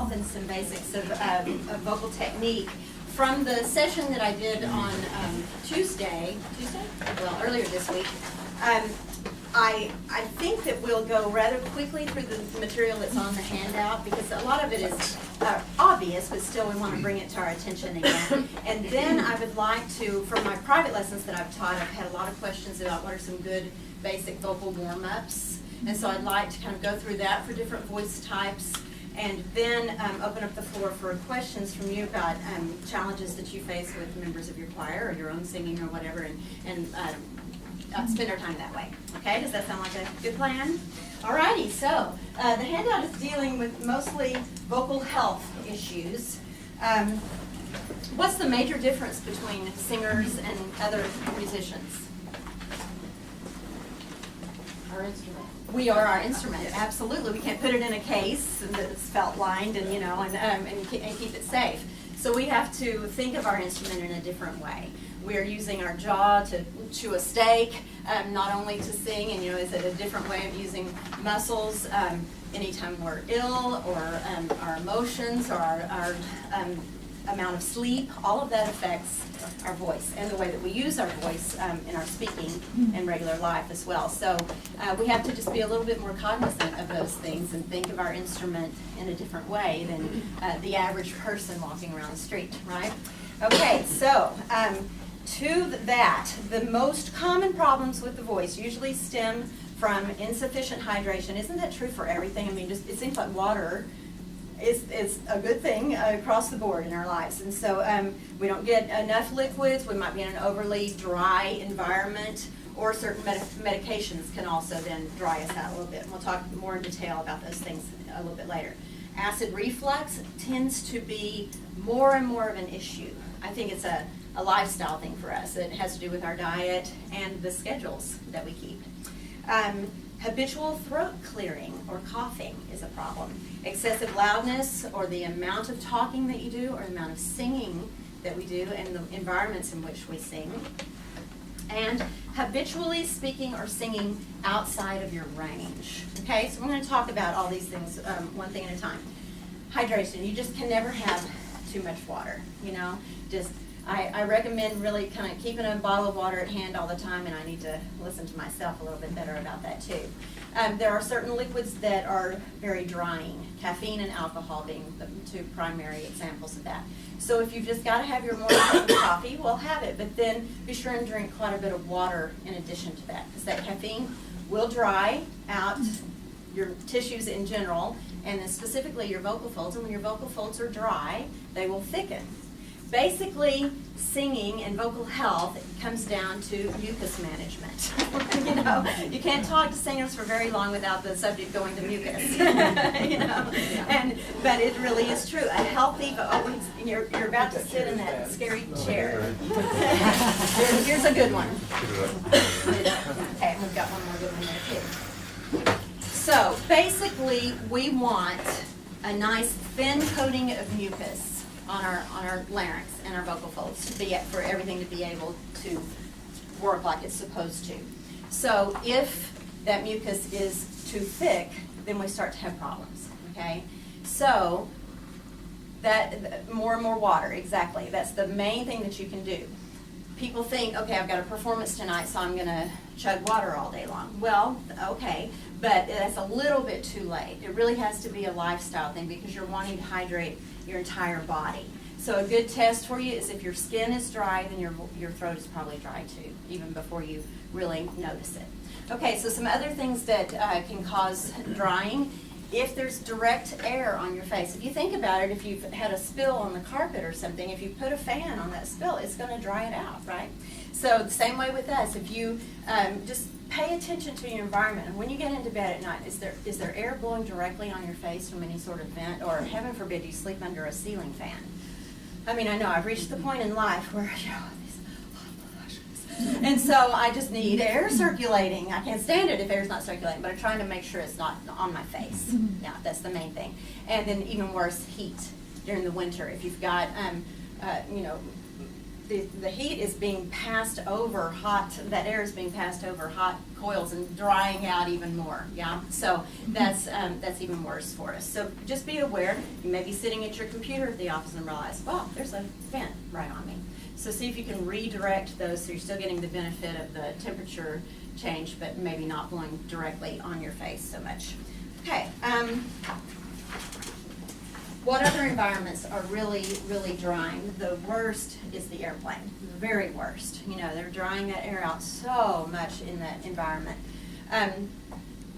And some basics of vocal technique from the session that I did on Tuesday, well, earlier this week. I think that we'll go rather quickly through the material that's on the handout because a lot of it is obvious, but still we want to bring it to our attention again. And then I would like to, from my private lessons that I've taught, I've had a lot of questions about what are some good basic vocal warm-ups. And so I'd like to kind of go through that for different voice types. And then open up the floor for questions from you about challenges that you face with members of your choir or your own singing or whatever, and spend our time that way. Okay, does that sound like a good plan? Alrighty, so the handout is dealing with mostly vocal health issues. What's the major difference between singers and other musicians? Our instrument. We are our instrument, absolutely. We can't put it in a case that's felt lined and and keep it safe. So we have to think of our instrument in a different way. We are using our jaw to chew a steak, not only to sing, and is it a different way of using muscles anytime we're ill, or our emotions, or our amount of sleep. All of that affects our voice and the way that we use our voice in our speaking in regular life as well. So we have to just be a little bit more cognizant of those things and think of our instrument in a different way than the average person walking around the street, right? Okay, so to that, the most common problems with the voice usually stem from insufficient hydration. Isn't that true for everything? I mean, just it seems like water is a good thing across the board in our lives. And so we don't get enough liquids. We might be in an overly dry environment, or certain medications can also then dry us out a little bit. And we'll talk more in detail about those things a little bit later. Acid reflux tends to be more and more of an issue. I think it's a lifestyle thing for us. It has to do with our diet and the schedules that we keep. Habitual throat clearing or coughing is a problem. Excessive loudness, or the amount of talking that you do, or the amount of singing that we do, and the environments in which we sing. And habitually speaking or singing outside of your range. Okay, so we're going to talk about all these things one thing at a time. Hydration. You just can never have too much water, I recommend really kind of keeping a bottle of water at hand all the time, and I need to listen to myself a little bit better about that too. There are certain liquids that are very drying, caffeine and alcohol being the two primary examples of that. So if you've just got to have your morning cup of coffee, well, have it, but then be sure and drink quite a bit of water in addition to that, because that caffeine will dry out your tissues in general, and then specifically your vocal folds, and when your vocal folds are dry, they will thicken. Basically, singing and vocal health comes down to mucus management. You can't talk to singers for very long without the subject going to mucus. But it really is true. A healthy, you're about to sit in that scary chair. Here's a good one. Okay, we've got one more good one there too. So basically, we want a nice thin coating of mucus on our larynx and our vocal folds for everything to be able to work like it's supposed to. So if that mucus is too thick, then we start to have problems. Okay, so that more and more water, exactly. That's the main thing that you can do. People think, okay, I've got a performance tonight, so I'm going to chug water all day long. Well, okay, but that's a little bit too late. It really has to be a lifestyle thing because you're wanting to hydrate your entire body. So a good test for you is if your skin is dry, then your throat is probably dry too, even before you really notice it. Okay, so some other things that can cause drying. If there's direct air on your face, if you think about it, if you've had a spill on the carpet or something, if you put a fan on that spill, it's going to dry it out, right? So the same way with us, if you just pay attention to your environment, and when you get into bed at night, is there air blowing directly on your face from any sort of vent, or heaven forbid you sleep under a ceiling fan? I mean, I know I've reached the point in life where And so I just need air circulating. I can't stand it if air's not circulating, but I'm trying to make sure it's not on my face. Yeah, that's the main thing. And then even worse, heat during the winter. If you've got, you know, the heat is being passed over hot, that air is being passed over hot coils and drying out even more, yeah? So that's even worse for us. So just be aware, you may be sitting at your computer at the office and realize, wow, there's a vent right on me. So see if you can redirect those so you're still getting the benefit of the temperature change, but maybe not blowing directly on your face so much. Okay. What other environments are really, really drying? The worst is the airplane, the very worst. You know, they're drying that air out so much in that environment.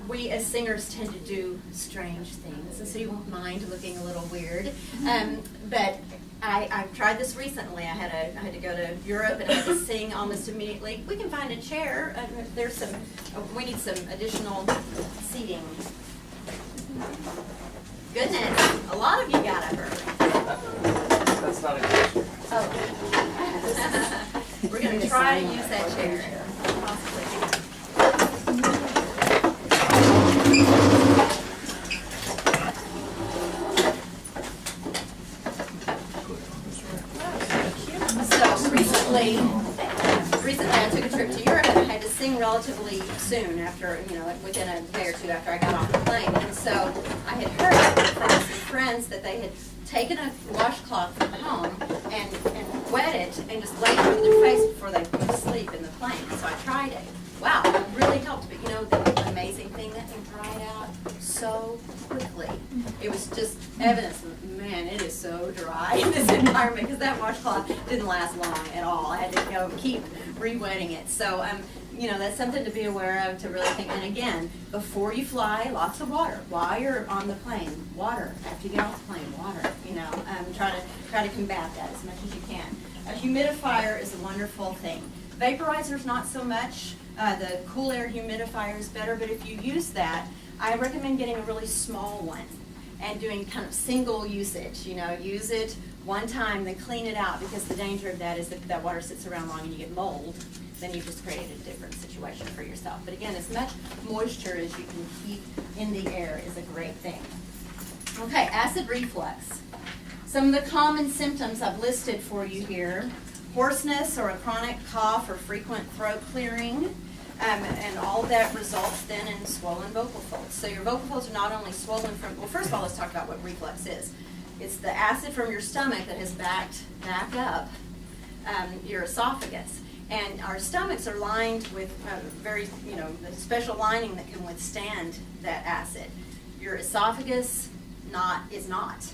We as singers tend to do strange things, and so you won't mind looking a little weird. But I've tried this recently. I had to go to Europe and I had to sing almost immediately. We can find a chair. There's some. We need some additional seating. Goodness, a lot of you got up early. That's not a good. Oh. We're going to try to use that chair. So recently I took a trip to Europe and I had to sing relatively soon after, you know, within a day or two after I got off the plane. And so I had heard from some friends that they had taken a washcloth from home and wet it and just laid it over their face before they went to sleep in the plane. So I tried it. Wow, it really helped. But you know, the amazing thing, that thing dried out so quickly. It was just evidence of, man, it is so dry in this environment, because that washcloth didn't last long at all. I had to keep re-wetting it. So, you know, that's something to be aware of, to really think. And again, before you fly, lots of water. While you're on the plane, water. After you get off the plane, water. You know, try to combat that as much as you can. A humidifier is a wonderful thing. Vaporizers, not so much. The cool air humidifier is better, but if you use that, I recommend getting a really small one and doing kind of single usage. You know, use it one time, then clean it out, because the danger of that is that that water sits around long and you get mold. Then you've just created a different situation for yourself. But again, as much moisture as you can keep in the air is a great thing. Okay, acid reflux. Some of the common symptoms I've listed for you here: hoarseness or a chronic cough or frequent throat clearing. And all that results then in swollen vocal folds. So your vocal folds are not only swollen from, well, first of all, let's talk about what reflux is. It's the acid from your stomach that has backed back up your esophagus. And our stomachs are lined with very, you know, the special lining that can withstand that acid. Your esophagus is not.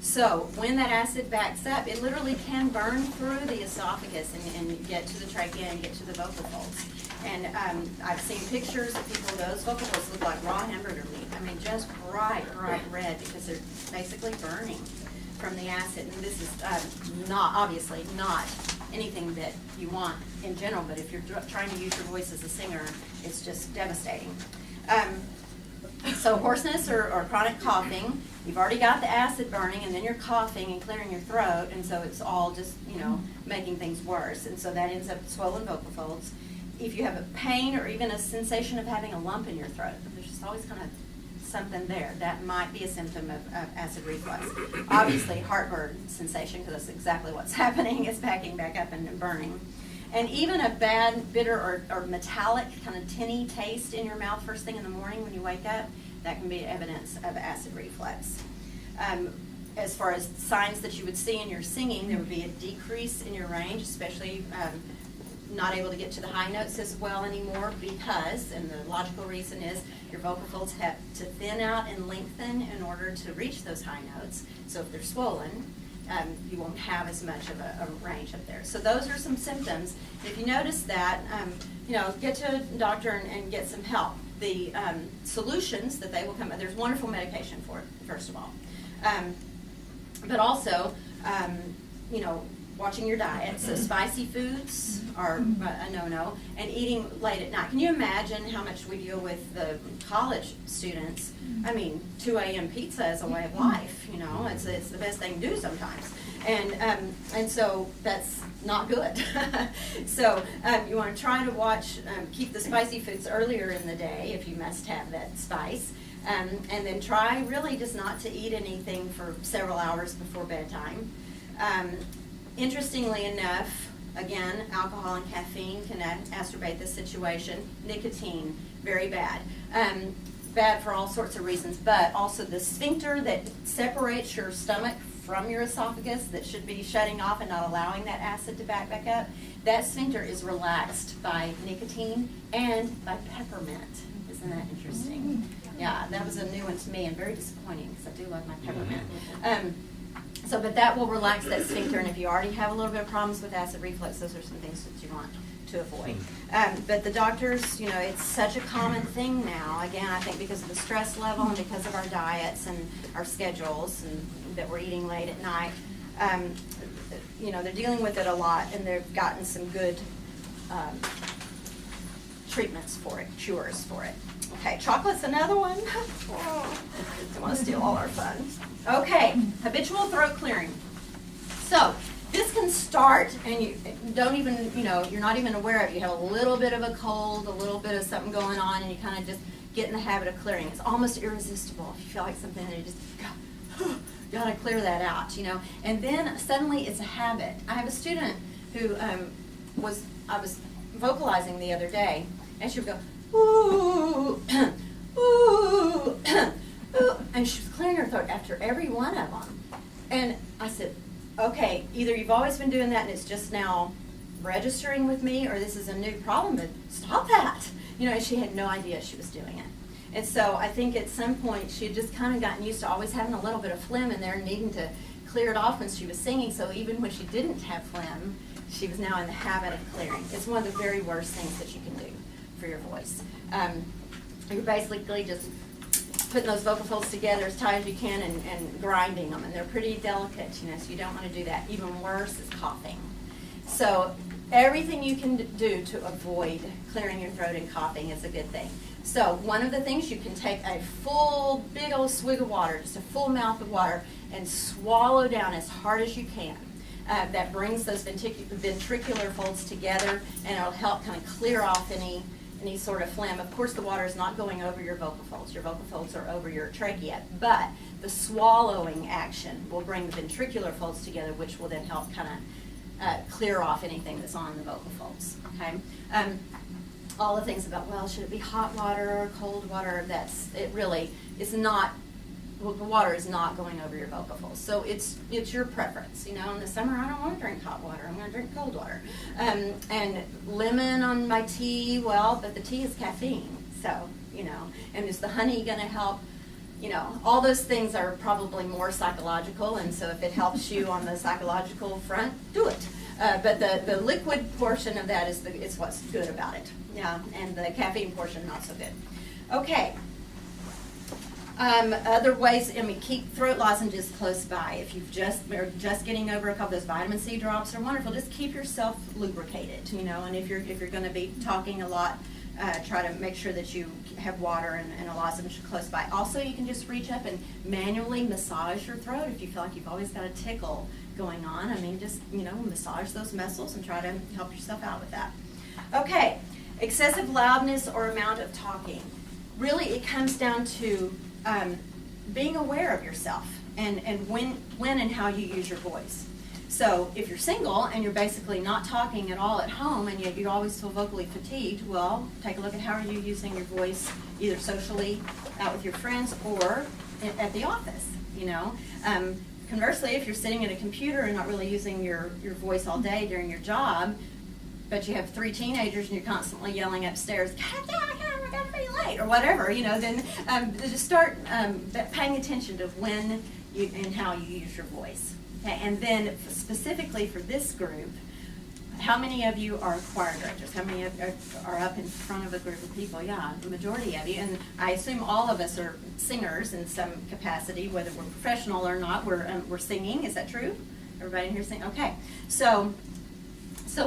So when that acid backs up, it literally can burn through the esophagus and get to the trachea and get to the vocal folds. And I've seen pictures of people, those vocal folds look like raw hamburger meat. I mean, just bright red, because they're basically burning from the acid. And this is obviously not anything that you want in general, but if you're trying to use your voice as a singer, it's just devastating. So hoarseness or chronic coughing, you've already got the acid burning, and then you're coughing and clearing your throat, and so it's all just, you know, making things worse. And so that ends up swollen vocal folds. If you have a pain or even a sensation of having a lump in your throat, there's just always kind of something there. That might be a symptom of acid reflux. Obviously, heartburn sensation, because that's exactly what's happening. It's backing back up and burning. And even a bad, bitter, or metallic, kind of tinny taste in your mouth first thing in the morning when you wake up, that can be evidence of acid reflux. As far as signs that you would see in your singing, there would be a decrease in your range, especially not able to get to the high notes as well anymore, because, and the logical reason is, your vocal folds have to thin out and lengthen in order to reach those high notes. So if they're swollen, you won't have as much of a range up there. So those are some symptoms. If you notice that, you know, get to a doctor and get some help. The solutions that they will come, there's wonderful medication for it, first of all. But also, you know, watching your diet. So spicy foods are a no-no, and eating late at night. Can you imagine how much we deal with the college students? I mean, 2 a.m. pizza is a way of life, you know. It's the best thing to do sometimes. And so that's not good. So you want to try to watch, keep the spicy foods earlier in the day if you must have that spice. And then try really just not to eat anything for several hours before bedtime. Interestingly enough, again, alcohol and caffeine can exacerbate this situation. Nicotine, very bad. Bad for all sorts of reasons, but also the sphincter that separates your stomach from your esophagus that should be shutting off and not allowing that acid to back up, that sphincter is relaxed by nicotine and by peppermint. Isn't that interesting? Yeah, that was a new one to me and very disappointing because I do love my peppermint. But that will relax that sphincter, and if you already have a little bit of problems with acid reflux, those are some things that you want to avoid. But the doctors, it's such a common thing now, again, I think because of the stress level and because of our diets and our schedules and that we're eating late at night, they're dealing with it a lot, and they've gotten some good treatments for it, cures for it. Okay, chocolate's another one. They want to steal all our fun. Okay, habitual throat clearing. So this can start, and you don't even, you're not even aware of it. You have a little bit of a cold, a little bit of something going on, and you kind of just get in the habit of clearing. It's almost irresistible. If you feel like something, you just got to clear that out, And then suddenly it's a habit. I have a student who I was vocalizing the other day, and she would go, ooh, ooh, ooh, and she was clearing her throat after every one of them. And I said, okay, either you've always been doing that and it's just now registering with me, or this is a new problem, but stop that. And she had no idea she was doing it. And so I think at some point she had just kind of gotten used to always having a little bit of phlegm in there and needing to clear it off when she was singing. So even when she didn't have phlegm, she was now in the habit of clearing. It's one of the very worst things that you can do for your voice. You're basically just putting those vocal folds together as tight as you can and grinding them, and they're pretty delicate, so you don't want to do that. Even worse is coughing. So everything you can do to avoid clearing your throat and coughing is a good thing. So one of the things, you can take a full big old swig of water, just a full mouth of water, and swallow down as hard as you can. That brings those ventricular folds together, and it'll help kind of clear off any sort of phlegm. Of course, the water is not going over your vocal folds. Your vocal folds are over your trachea, but the swallowing action will bring the ventricular folds together, which will then help kind of clear off anything that's on the vocal folds. Okay. All the things about, well, should it be hot water or cold water? It really is not. Well, the water is not going over your vocal folds, so it's your preference. In the summer, I don't want to drink hot water. I'm going to drink cold water. And lemon on my tea, well, but the tea is caffeine, so And is the honey going to help? All those things are probably more psychological, and so if it helps you on the psychological front, do it. But the liquid portion of that is what's good about it. Yeah, and the caffeine portion not so good. Okay. Other ways, keep throat lozenges close by. If are just getting over a couple, those vitamin C drops are wonderful. Just keep yourself lubricated, and if you're going to be talking a lot, try to make sure that you have water and a lozenge close by. Also, you can just reach up and manually massage your throat if you feel like you've always got a tickle going on. Just massage those muscles and try to help yourself out with that. Okay, excessive loudness or amount of talking. Really, it comes down to being aware of yourself and when and how you use your voice. So if you're single and you're basically not talking at all at home and yet you always feel vocally fatigued, well, take a look at how are you using your voice either socially, out with your friends, or at the office, Conversely, if you're sitting at a computer and not really using your voice all day during your job, but you have 3 teenagers and you're constantly yelling upstairs, we're going to be late, or whatever, then just start paying attention to when and how you use your voice. Okay, and then specifically for this group, how many of you are choir directors? How many are up in front of a group of people? Yeah, the majority of you. And I assume all of us are singers in some capacity, whether we're professional or not. We're singing. Is that true? Everybody in here sing? Okay. So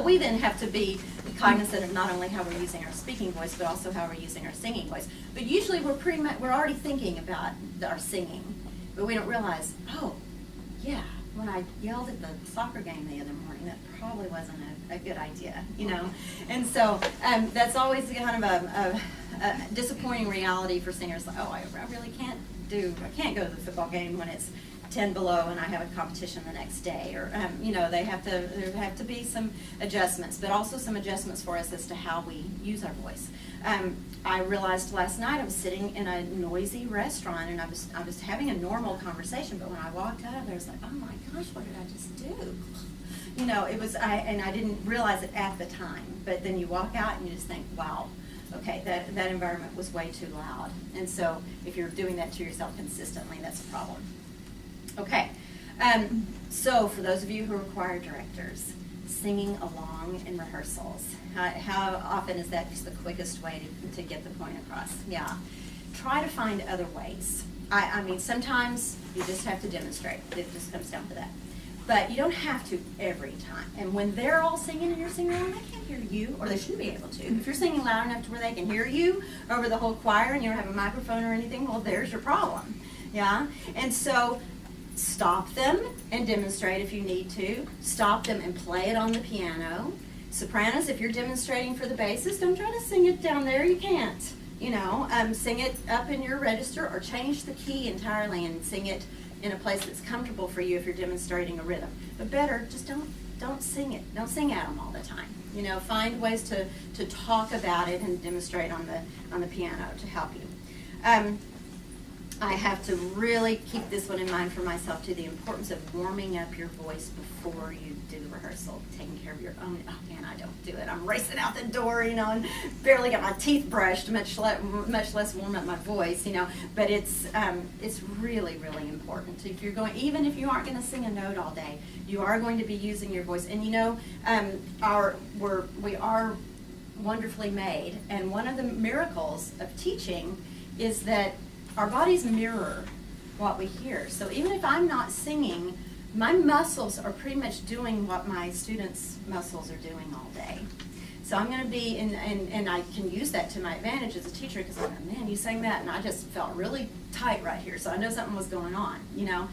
we then have to be cognizant of not only how we're using our speaking voice, but also how we're using our singing voice. But usually we're already thinking about our singing, but we don't realize, oh, yeah, when I yelled at the soccer game the other morning, that probably wasn't a good idea, you know? And so that's always kind of a disappointing reality for singers. Like, oh, I really can't go to the football game when it's 10 below and I have a competition the next day, or you know, there have to be some adjustments, but also some adjustments for us as to how we use our voice. I realized last night I was sitting in a noisy restaurant and I was having a normal conversation, but when I walked out of there, I was like, oh my gosh, what did I just do? You know, and I didn't realize it at the time, but then you walk out and you just think, wow, okay, that environment was way too loud. And so if you're doing that to yourself consistently, that's a problem. Okay, so for those of you who are choir directors, singing along in rehearsals, how often is that just the quickest way to get the point across? Yeah, try to find other ways. I mean, sometimes you just have to demonstrate. It just comes down to that. But you don't have to every time. And when they're all singing and you're singing along, they can't hear you, or they shouldn't be able to. If you're singing loud enough to where they can hear you over the whole choir and you don't have a microphone or anything, well, there's your problem. Yeah? And so stop them and demonstrate if you need to. Stop them and play it on the piano. Sopranos, if you're demonstrating for the basses, don't try to sing it down there. You can't. You know, sing it up in your register or change the key entirely and sing it in a place that's comfortable for you if you're demonstrating a rhythm. But better, just don't sing it. Don't sing at them all the time. You know, find ways to talk about it and demonstrate on the piano to help you. I have to really keep this one in mind for myself too, the importance of warming up your voice before you do the rehearsal, taking care of your own. Oh man, I don't do it. I'm racing out the door, you know, and barely got my teeth brushed, much less warm up my voice, you know. But it's really, really important. If you're going, even if you aren't going to sing a note all day, you are going to be using your voice. And you know, we are wonderfully made, and one of the miracles of teaching is that our bodies mirror what we hear. So even if I'm not singing, my muscles are pretty much doing what my students' muscles are doing all day. So I'm going to be, and I can use that to my advantage as a teacher, because I'm like, man, you sang that, and I just felt really tight right here, so I know something was going on, you know.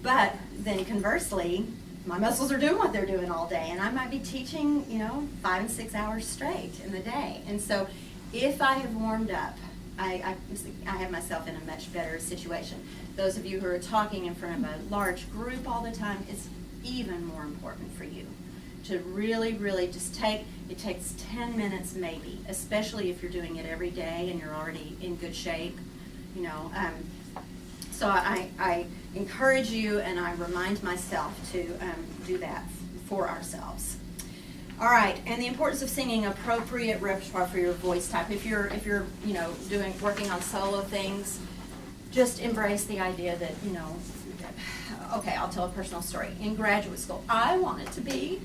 But then conversely, my muscles are doing what they're doing all day, and I might be teaching, you know, 5 and 6 hours straight in the day. And so if I have warmed up, I have myself in a much better situation. Those of you who are talking in front of a large group all the time, it's even more important for you to really, really just it takes 10 minutes maybe, especially if you're doing it every day and you're already in good shape, you know. So I encourage you and I remind myself to do that for ourselves. All right, and the importance of singing appropriate repertoire for your voice type. If you're you know, working on solo things, just embrace the idea that, you know, okay, I'll tell a personal story. In graduate school, I wanted to be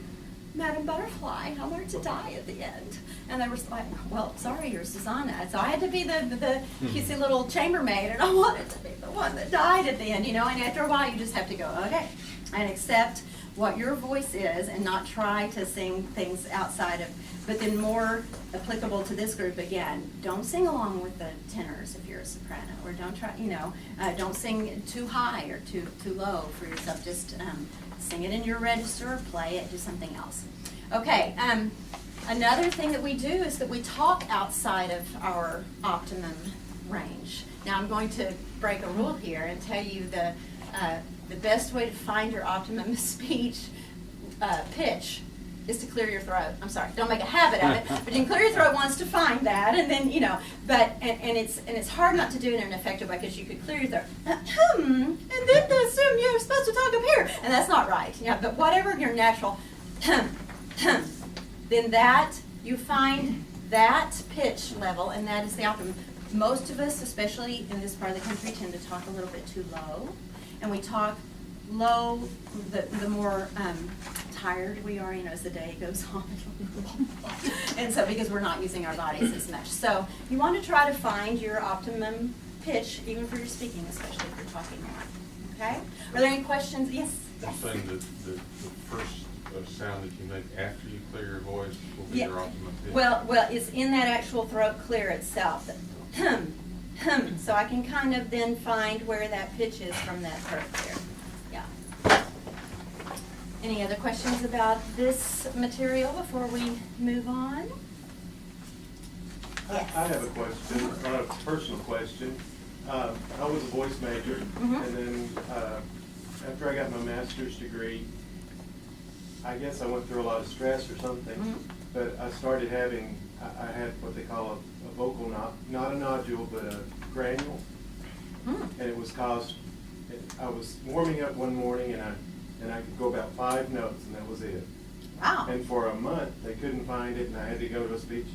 Madame Butterfly. I wanted to die at the end. And they were like, well, sorry, you're Susanna. So I had to be the cutesy little chambermaid, and I wanted to be the one that died at the end, you know. And after a while, you just have to go, okay, and accept what your voice is and not try to sing things outside of, but then more applicable to this group again, don't sing along with the tenors if you're a soprano, or don't try, you know, don't sing too high or too low for yourself. Just sing it in your register, play it, do something else. Okay, another thing that we do is that we talk outside of our optimum range. Now I'm going to break a rule here and tell you the best way to find your optimum speech pitch is to clear your throat. I'm sorry, don't make a habit of it, but you can clear your throat once to find that, and then, you know, but, and it's hard not to do it in an effective way, because you could clear your throat, and then assume you're supposed to talk up here, and that's not right. Yeah, but whatever your natural, then that, you find that pitch level, and that is the optimum. Most of us, especially in this part of the country, tend to talk a little bit too low. And we talk low, the more tired we are, you know, as the day goes on. And so, because we're not using our bodies as much. So you want to try to find your optimum pitch, even for your speaking, especially if you're talking more. Okay? Are there any questions? Yes? You're saying that the first sound that you make after you clear your voice will be your optimum pitch? Well, it's in that actual throat clear itself. So I can kind of then find where that pitch is from that throat clear. Yeah. Any other questions about this material before we move on? Yes. I have a question, a personal question. I was a voice major, Mhm. and then after I got my master's degree, I guess I went through a lot of stress or something, Mhm. but I started having, I had what they call a vocal not a nodule, but a granule, and it was caused, I was warming up one morning, and I could go about 5 notes, and that was it. Wow. And for a month, they couldn't find it, and I had to go to a speech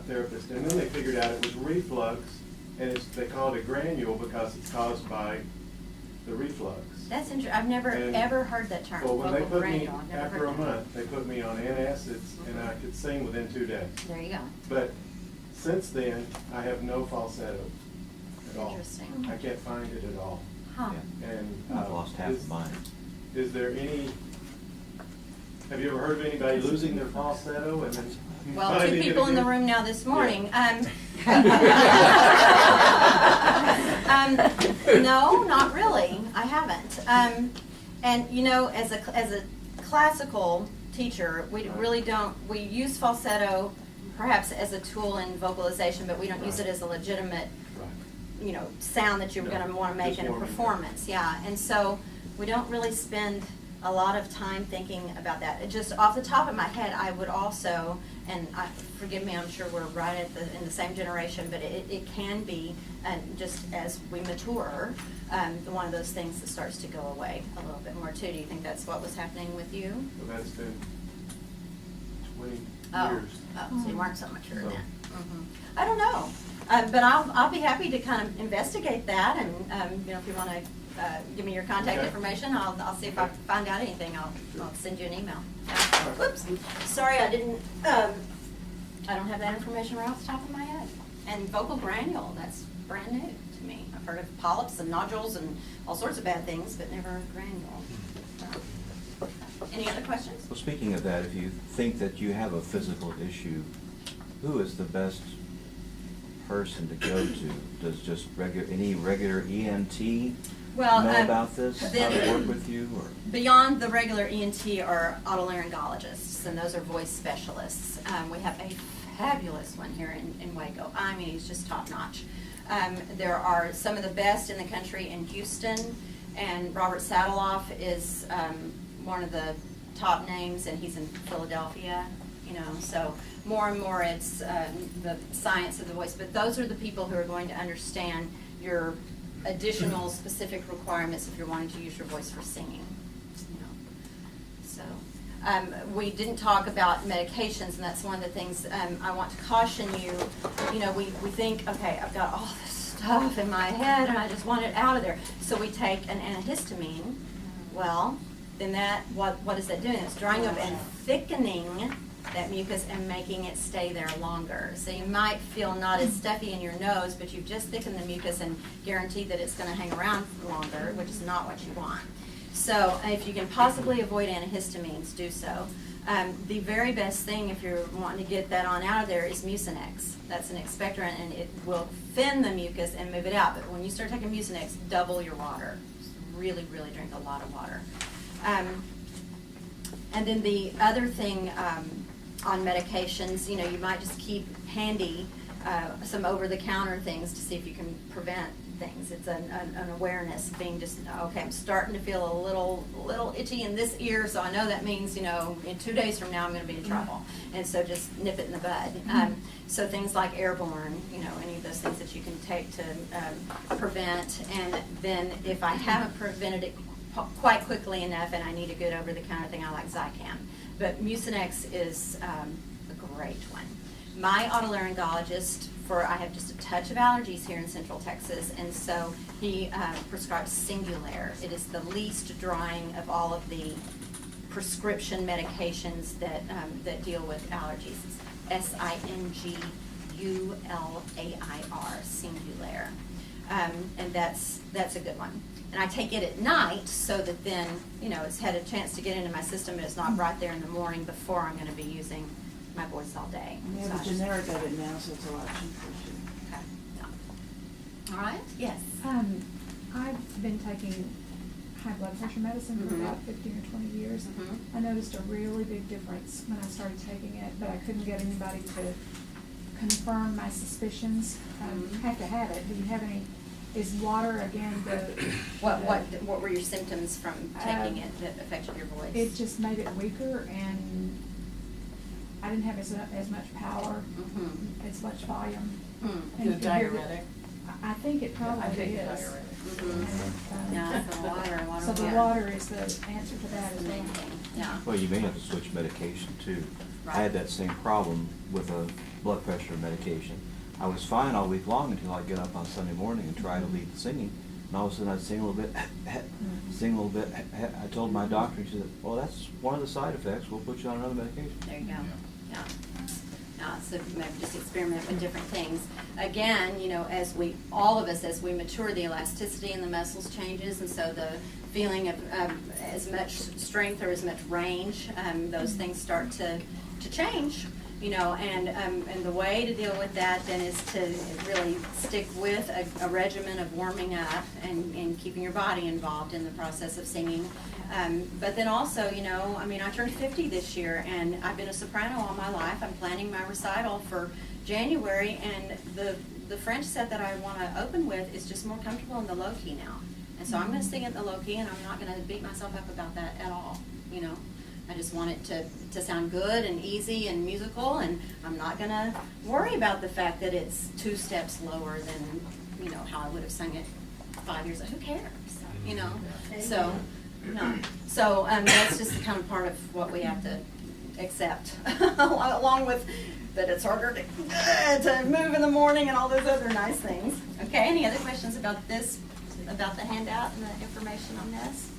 therapist. And then they figured out it was reflux, and they call it a granule because it's caused by the reflux. That's interesting. I've never And- ever heard that term. Well, when they vocal put me, granule. I've never after heard a that. month, they put me on antacids, and I could sing within 2 days. There you go. But since then, I have no falsetto at all. Interesting. I can't find it at all. Huh. And I've lost half of mine. Is there any, have you ever heard of anybody losing their falsetto and then Well, 2 finding it people in the again? room now this morning. No, not really. I haven't. And you know, as a classical teacher, we really don't. We use falsetto perhaps as a tool in vocalization, but we don't use it as a legitimate, you know, sound that you're No, going to want to make just in a warming up. performance. Yeah, and so we don't really spend a lot of time thinking about that. It just off the top of my head, I would also, and forgive me, I'm sure we're right in the same generation, but it can be, just as we mature, one of those things that starts to go away a little bit more too. Do you think that's what was happening with you? Well, that's been 20 Oh, years. so you weren't so mature So- then. I don't know, but I'll be happy to kind of investigate that, and you know, if you want to give me your contact Okay. information, I'll see if I find out anything. I'll send you an email. right. Whoops, sorry, I didn't. I don't have that information right off the top of my head. And vocal granule, that's brand new to me. I've heard of polyps and nodules and all sorts of bad things, but never granule. So, any other questions? Well, speaking of that, if you think that you have a physical issue, who is the best person to go to? Does just any regular ENT Well, know about this? then- How to work with you? Or? Beyond the regular ENT are otolaryngologists, and those are voice specialists. We have a fabulous one here in Waco. I mean, he's just top notch. There are some of the best in the country in Houston, and Robert Sadeloff is one of the top names, and he's in Philadelphia. You know, so more and more it's the science of the voice. But those are the people who are going to understand your additional specific requirements if you're wanting to use your voice for singing. You know. So we didn't talk about medications, and that's one of the things I want to caution you. You know, we think, okay, I've got all this stuff in my head and I just want it out of there. So we take an antihistamine. Well, then what is that doing? It's drying up and thickening that mucus and making it stay there longer. So you might feel not as stuffy in your nose, but you've just thickened the mucus and guaranteed that it's going to hang around longer, which is not what you want. So if you can possibly avoid antihistamines, do so. The very best thing if you're wanting to get that on out of there is Mucinex. That's an expectorant, and it will thin the mucus and move it out. But when you start taking Mucinex, double your water. Just really, really drink a lot of water. And then the other thing on medications, you know, you might just keep handy some over-the-counter things to see if you can prevent things. It's an awareness of being just, okay, I'm starting to feel a little itchy in this ear, so I know that means, you know, in 2 days from now I'm going to be in trouble. And so just nip it in the bud. So things like airborne, you know, any of those things that you can take to prevent. And then if I haven't prevented it quite quickly enough and I need a good over-the-counter thing, I like Zicam. But Mucinex is a great one. My otolaryngologist, I have just a touch of allergies here in Central Texas, and so he prescribes Singulair. It is the least drying of all of the prescription medications that deal with allergies. It's Singulair, Singulair, and that's a good one. And I take it at night so that then, you know, it's had a chance to get into my system, and it's not right there in the morning before I'm going to be using my voice all day. We So have I a just- generic of it now, so it's a lot cheaper too. Okay. Yeah. All right. Yes. I've been taking high blood pressure medicine for Mhm. about 15 or 20 years. Mhm. I noticed a really big difference when I started taking it, but I couldn't get anybody to confirm my suspicions. Mhm. Have to have it. Do you have any, is water again the? What were your symptoms from taking Um, it that affected your voice? It just made it weaker, and I didn't have as much power, Mhm. as much volume. Hmm. And The to hear that- diuretic. I think it I probably take is. diuretic. Mhm. And, Yeah, so water. So the water is the answer to that That's as the well. main thing, yeah. Well, you may have to switch medication too. I Right. had that same problem with a blood pressure medication. I was fine all week long until I'd get up on Sunday morning and try to lead the singing, and all of a sudden I'd sing a little bit, sing a little bit. I told my doctor, he said, well, that's one of the side effects, we'll put you on another medication. There you go, yeah. So maybe just experiment with different things. Again, you know, all of us, as we mature, the elasticity in the muscles changes, and so the feeling of as much strength or as much range, those things start to change, you know, and the way to deal with that then is to really stick with a regimen of warming up and keeping your body involved in the process of singing. But then also, you know, I mean, I turned 50 this year, and I've been a soprano all my life. I'm planning my recital for January, and the French set that I want to open with is just more comfortable in the low key now. And so I'm going to sing it in the low key, and I'm not going to beat myself up about that at all, you know. I just want it to sound good and easy and musical, and I'm not going to worry about the fact that it's 2 steps lower than, you know, how I would have sung it 5 years ago. Who cares? You know? So, no. So that's just the kind of part of what we have to accept, along with that it's harder to move in the morning and all those other nice things. Okay, any other questions about this, about the handout and the information on this?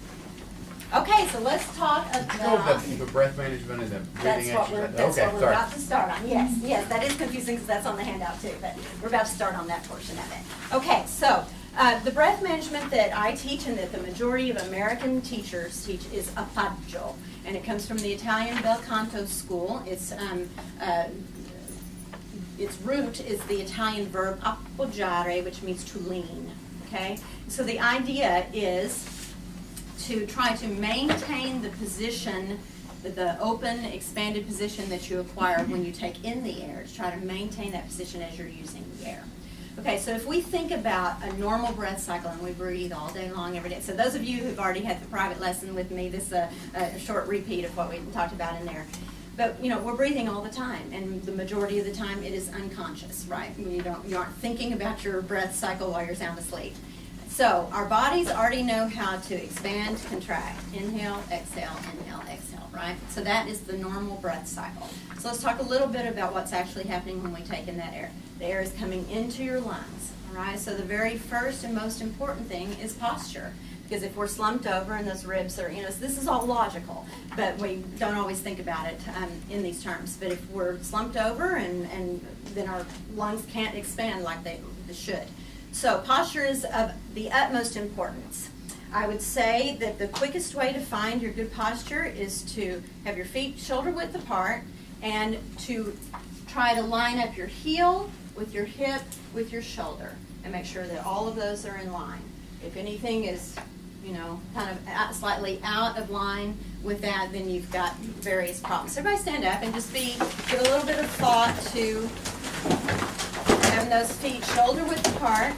Okay, so let's talk about... The breath management and the That's breathing what exercise. we're about to start on. Yes, that is confusing because that's on the handout too, but we're about to start on that portion of it. Okay, so the breath management that I teach and that the majority of American teachers teach is appoggio, and it comes from the Italian bel canto school. Its root is the Italian verb appoggiare, which means to lean. Okay, so the idea is to try to maintain the position, the open, expanded position that you acquire when you take in the air, to try to maintain that position as you're using the air. Okay, so if we think about a normal breath cycle, and we breathe all day long, every day. So those of you who've already had the private lesson with me, this is a short repeat of what we talked about in there. But, you know, we're breathing all the time, and the majority of the time it is unconscious, right? You aren't thinking about your breath cycle while you're sound asleep. So our bodies already know how to expand, contract, inhale, exhale, right? So that is the normal breath cycle. So let's talk a little bit about what's actually happening when we take in that air. The air is coming into your lungs, all right? So the very first and most important thing is posture. Because if we're slumped over and those ribs are, you know, so this is all logical, but we don't always think about it in these terms. But if we're slumped over and then our lungs can't expand like they should. So posture is of the utmost importance. I would say that the quickest way to find your good posture is to have your feet shoulder width apart and to try to line up your heel with your hip with your shoulder and make sure that all of those are in line. If anything is, you know, kind of slightly out of line with that, then you've got various problems. So everybody stand up and just give a little bit of thought to having those feet shoulder width apart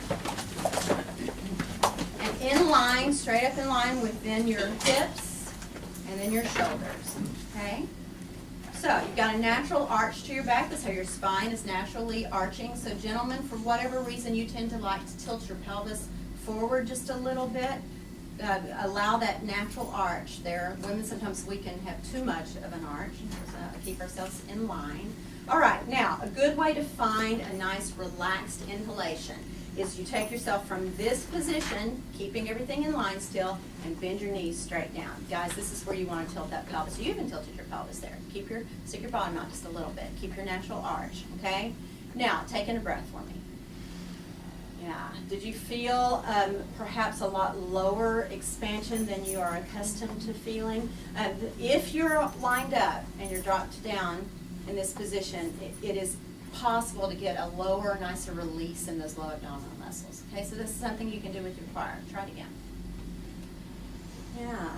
and in line, straight up in line within your hips and then your shoulders, okay? So you've got a natural arch to your back. That's how your spine is naturally arching. So gentlemen, for whatever reason, you tend to like to tilt your pelvis forward just a little bit. Allow that natural arch there. Women, sometimes we can have too much of an arch. So keep ourselves in line. All right, now a good way to find a nice relaxed inhalation is you take yourself from this position, keeping everything in line still, and bend your knees straight down. Guys, this is where you want to tilt that pelvis. You even tilted your pelvis there. Stick your bottom out just a little bit. Keep your natural arch, okay? Now, take in a breath for me. Yeah. Did you feel perhaps a lot lower expansion than you are accustomed to feeling? If you're lined up and you're dropped down in this position, it is possible to get a lower, nicer release in those low abdominal muscles. Okay, so this is something you can do with your choir. Try it again. Yeah.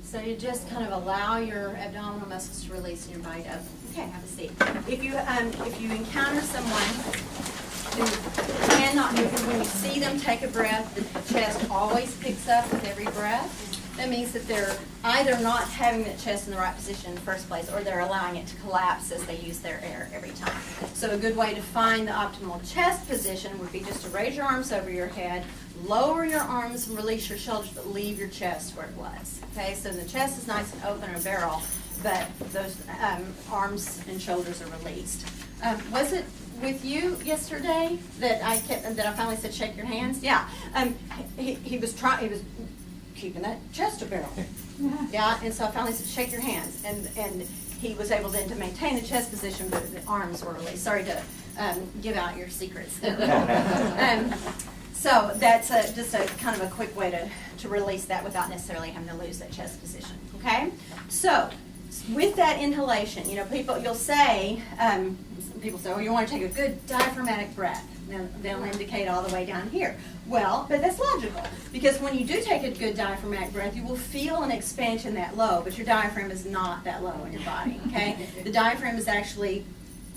So you just kind of allow your abdominal muscles to release and your body to open. Okay, have a seat. If you encounter someone who cannot move, when you see them take a breath, the chest always picks up with every breath. That means that they're either not having the chest in the right position in the first place, or they're allowing it to collapse as they use their air every time. So a good way to find the optimal chest position would be just to raise your arms over your head, lower your arms and release your shoulders, but leave your chest where it was. Okay, so the chest is nice and open, or barrel, but those arms and shoulders are released. Was it with you yesterday that I finally said shake your hands? Yeah. He was keeping that chest a barrel. Yeah, and so I finally said shake your hands, and he was able then to maintain the chest position, but the arms were released. Sorry to give out your secrets there. So that's just a kind of a quick way to release that without necessarily having to lose that chest position. Okay, so with that inhalation, you'll say, some people say, oh, you want to take a good diaphragmatic breath. They'll indicate all the way down here. Well, but that's logical, because when you do take a good diaphragmatic breath, you will feel an expansion that low, but your diaphragm is not that low in your body, okay? The diaphragm is actually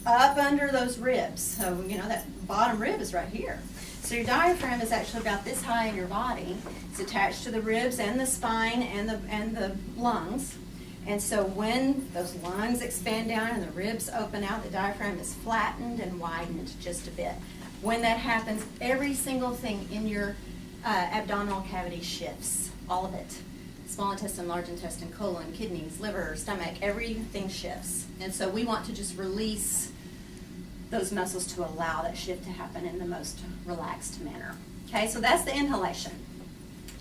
up under those ribs. So, that bottom rib is right here. So your diaphragm is actually about this high in your body. It's attached to the ribs and the spine and the lungs. And so when those lungs expand down and the ribs open out, the diaphragm is flattened and widened just a bit. When that happens, every single thing in your abdominal cavity shifts, all of it. Small intestine, large intestine, colon, kidneys, liver, stomach, everything shifts. And so we want to just release those muscles to allow that shift to happen in the most relaxed manner. Okay, so that's the inhalation.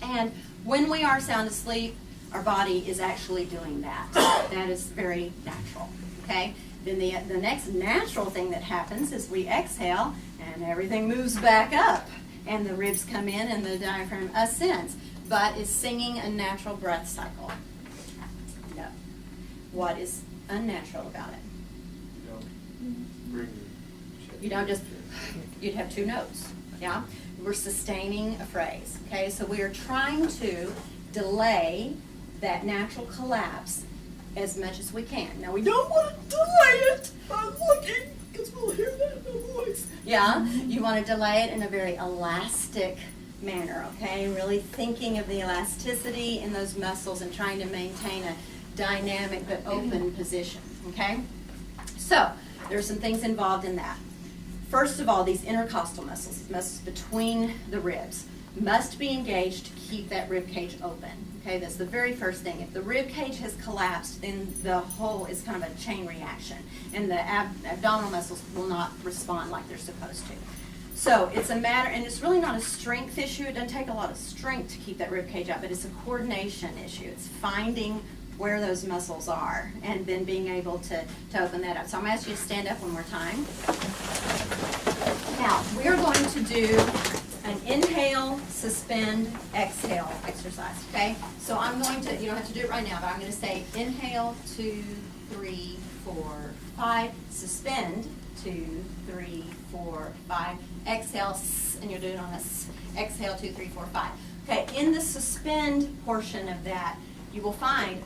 And when we are sound asleep, our body is actually doing that. That is very natural. Okay? Then the next natural thing that happens is we exhale and everything moves back up and the ribs come in and the diaphragm ascends. But is singing a natural breath cycle? No. What is unnatural about it? You don't just, you'd have two notes. Yeah? We're sustaining a phrase. Okay? So we are trying to delay that natural collapse as much as we can. Now, we don't want to delay it. I'm looking, because we'll hear that in the voice. Yeah? You want to delay it in a very elastic manner, okay? Really thinking of the elasticity in those muscles and trying to maintain a dynamic but open position, okay? So, there are some things involved in that. First of all, these intercostal muscles between the ribs, must be engaged to keep that rib cage open. Okay, that's the very first thing. If the rib cage has collapsed, then the whole is kind of a chain reaction, and the abdominal muscles will not respond like they're supposed to. So it's a matter, and it's really not a strength issue. It doesn't take a lot of strength to keep that rib cage up, but it's a coordination issue. It's finding where those muscles are and then being able to open that up. So I'm going to ask you to stand up one more time. Now, we're going to do an inhale, suspend, exhale exercise, okay? So I'm going to, you don't have to do it right now, but I'm going to say inhale, 2, 3, 4, 5, suspend, 2, 3, 4, 5, exhale, and you're doing on this, exhale, 2, 3, 4, 5. Okay, in the suspend portion of that, you will find,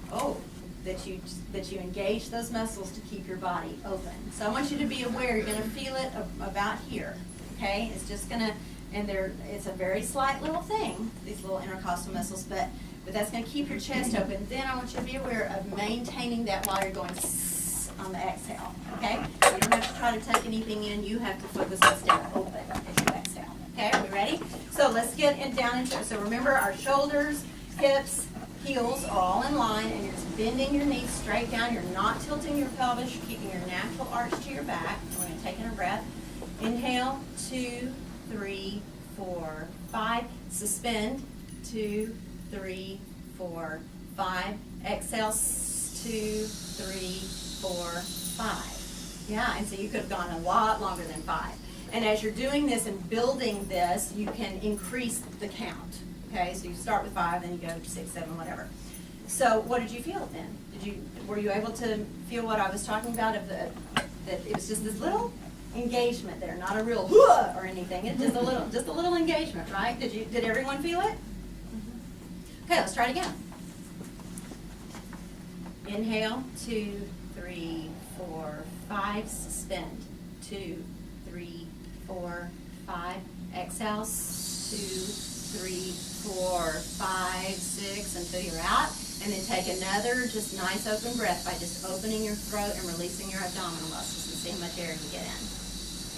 that you engage those muscles to keep your body open. So I want you to be aware, you're going to feel it about here, okay? It's just going to, it's a very slight little thing, these little intercostal muscles, but that's going to keep your chest open. Then I want you to be aware of maintaining that while you're going on the exhale, okay? You don't have to try to take anything in. You have to focus on staying open as you exhale. Okay, are we ready? So let's get down into it. So remember, our shoulders, hips, heels are all in line, and you're just bending your knees straight down. You're not tilting your pelvis. You're keeping your natural arch to your back. We're going to take in a breath. Inhale, 2, 3, 4, 5. Suspend, 2, 3, 4, 5. Exhale, 2, 3, 4, 5. Yeah, and so you could have gone a lot longer than 5. And as you're doing this and building this, you can increase the count. Okay, so you start with 5, then you go 6, 7, whatever. So what did you feel then? Were you able to feel what I was talking about that it was just this little engagement there, not a real "Hua" or anything. It's just a little engagement, right? Did everyone feel it? Okay, let's try it again. Inhale, 2, 3, 4, 5. Suspend, 2, 3, 4, 5. Exhale, 2, 3, 4, 5, 6, until you're out. And then take another just nice open breath by just opening your throat and releasing your abdominal muscles and see how much air you get in.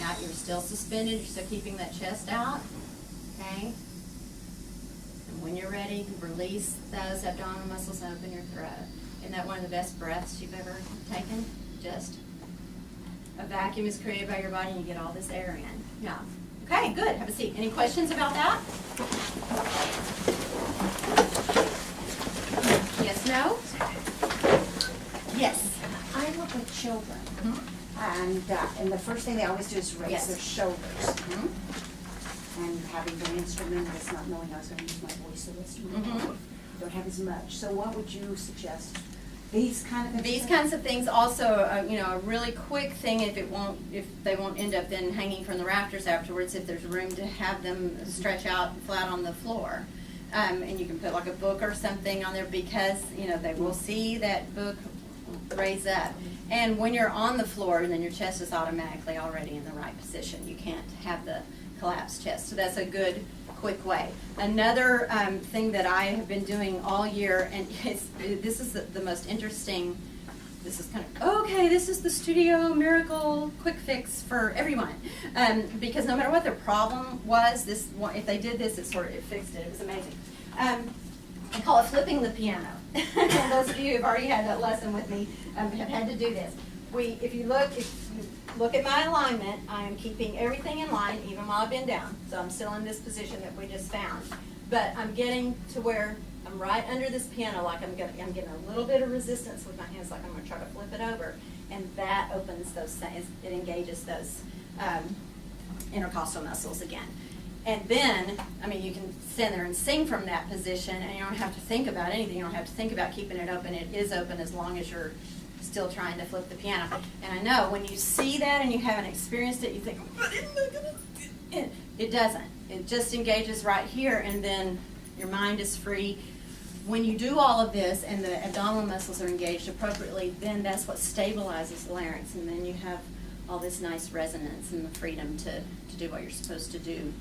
Now, you're still suspended, you're still keeping that chest out, okay? And when you're ready, release those abdominal muscles and open your throat. Isn't that one of the best breaths you've ever taken? Just a vacuum is created by your body and you get all this air in. Yeah. Okay, good. Have a seat. Any questions about that? Yes, no? Yes. I work with children, Mm-hmm. and the first thing they always do is raise Yes. their shoulders. Mm-hmm. And having the instrument, it's not knowing I was gonna use my voice, so instrument, Mhm. don't have as much. So what would you suggest? These kind of These exercises? kinds of things also, a really quick thing if they won't end up then hanging from the rafters afterwards, if there's room to have them stretch out flat on the floor. And you can put like a book or something on there because, they will see that book raise up. And when you're on the floor, then your chest is automatically already in the right position. You can't have the collapsed chest. So that's a good, quick way. Another thing that I have been doing all year, and this is the most interesting, this is kind of, this is the studio miracle quick fix for everyone. Because no matter what their problem was, if they did this, it fixed it. It was amazing. I call it flipping the piano. And those of you who've already had that lesson with me have had to do this. If you look at my alignment, I am keeping everything in line, even while I've been down. So I'm still in this position that we just found. But I'm getting to where I'm right under this piano, like I'm getting a little bit of resistance with my hands, like I'm going to try to flip it over. And that opens those, it engages those intercostal muscles again. And then, you can stand there and sing from that position, and you don't have to think about anything. You don't have to think about keeping it open. It is open as long as you're still trying to flip the piano. And I know when you see that and you haven't experienced it, you think, it doesn't. It just engages right here, and then your mind is free. When you do all of this and the abdominal muscles are engaged appropriately, then that's what stabilizes the larynx, and then you have all this nice resonance and the freedom to do what you're supposed to do.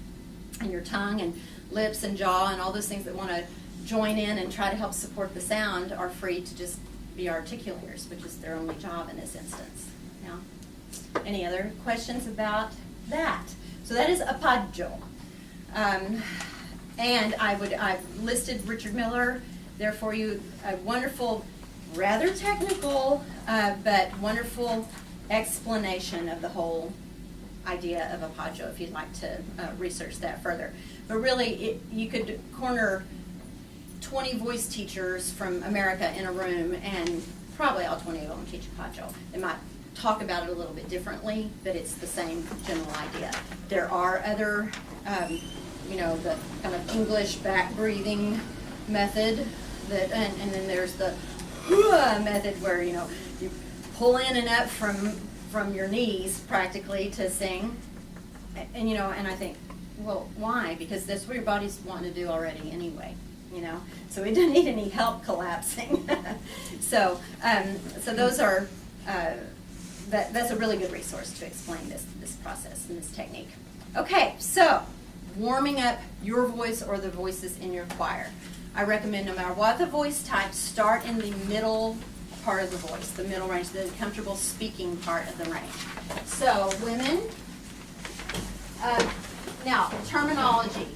And your tongue and lips and jaw and all those things that want to join in and try to help support the sound are free to just be articulators, which is their only job in this instance. Now, any other questions about that? So that is appoggio. And I've listed Richard Miller there for you. A wonderful, rather technical, but wonderful explanation of the whole idea of appoggio if you'd like to research that further. But really, you could corner 20 voice teachers from America in a room, and probably all 20 of them teach appoggio. They might talk about it a little bit differently, but it's the same general idea. There are other, the kind of English back breathing method, and then there's the method where, you pull in and up from your knees practically to sing. And I think, well, why? Because that's what your body's wanting to do already anyway, So we don't need any help collapsing. So those are, that's a really good resource to explain this process and this technique. Okay, so warming up your voice or the voices in your choir. I recommend no matter what the voice type, start in the middle part of the voice, the middle range, the comfortable speaking part of the range. So women, now terminology.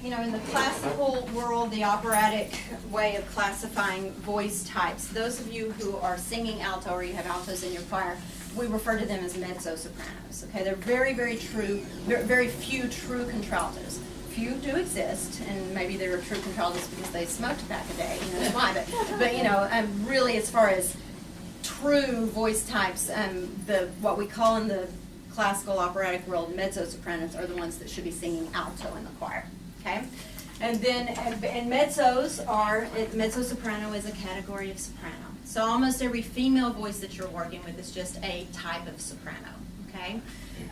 In the classical world, the operatic way of classifying voice types, those of you who are singing alto or you have altos in your choir, we refer to them as mezzo-sopranos. Okay, they're very, very true, very few true contraltos. Few do exist, and maybe they were true contraltos because they smoked back a day, that's why. But really, as far as true voice types, what we call in the classical operatic world mezzo-sopranos are the ones that should be singing alto in the choir. Okay, and then mezzo-soprano is a category of soprano. So almost every female voice that you're working with is just a type of soprano. Okay,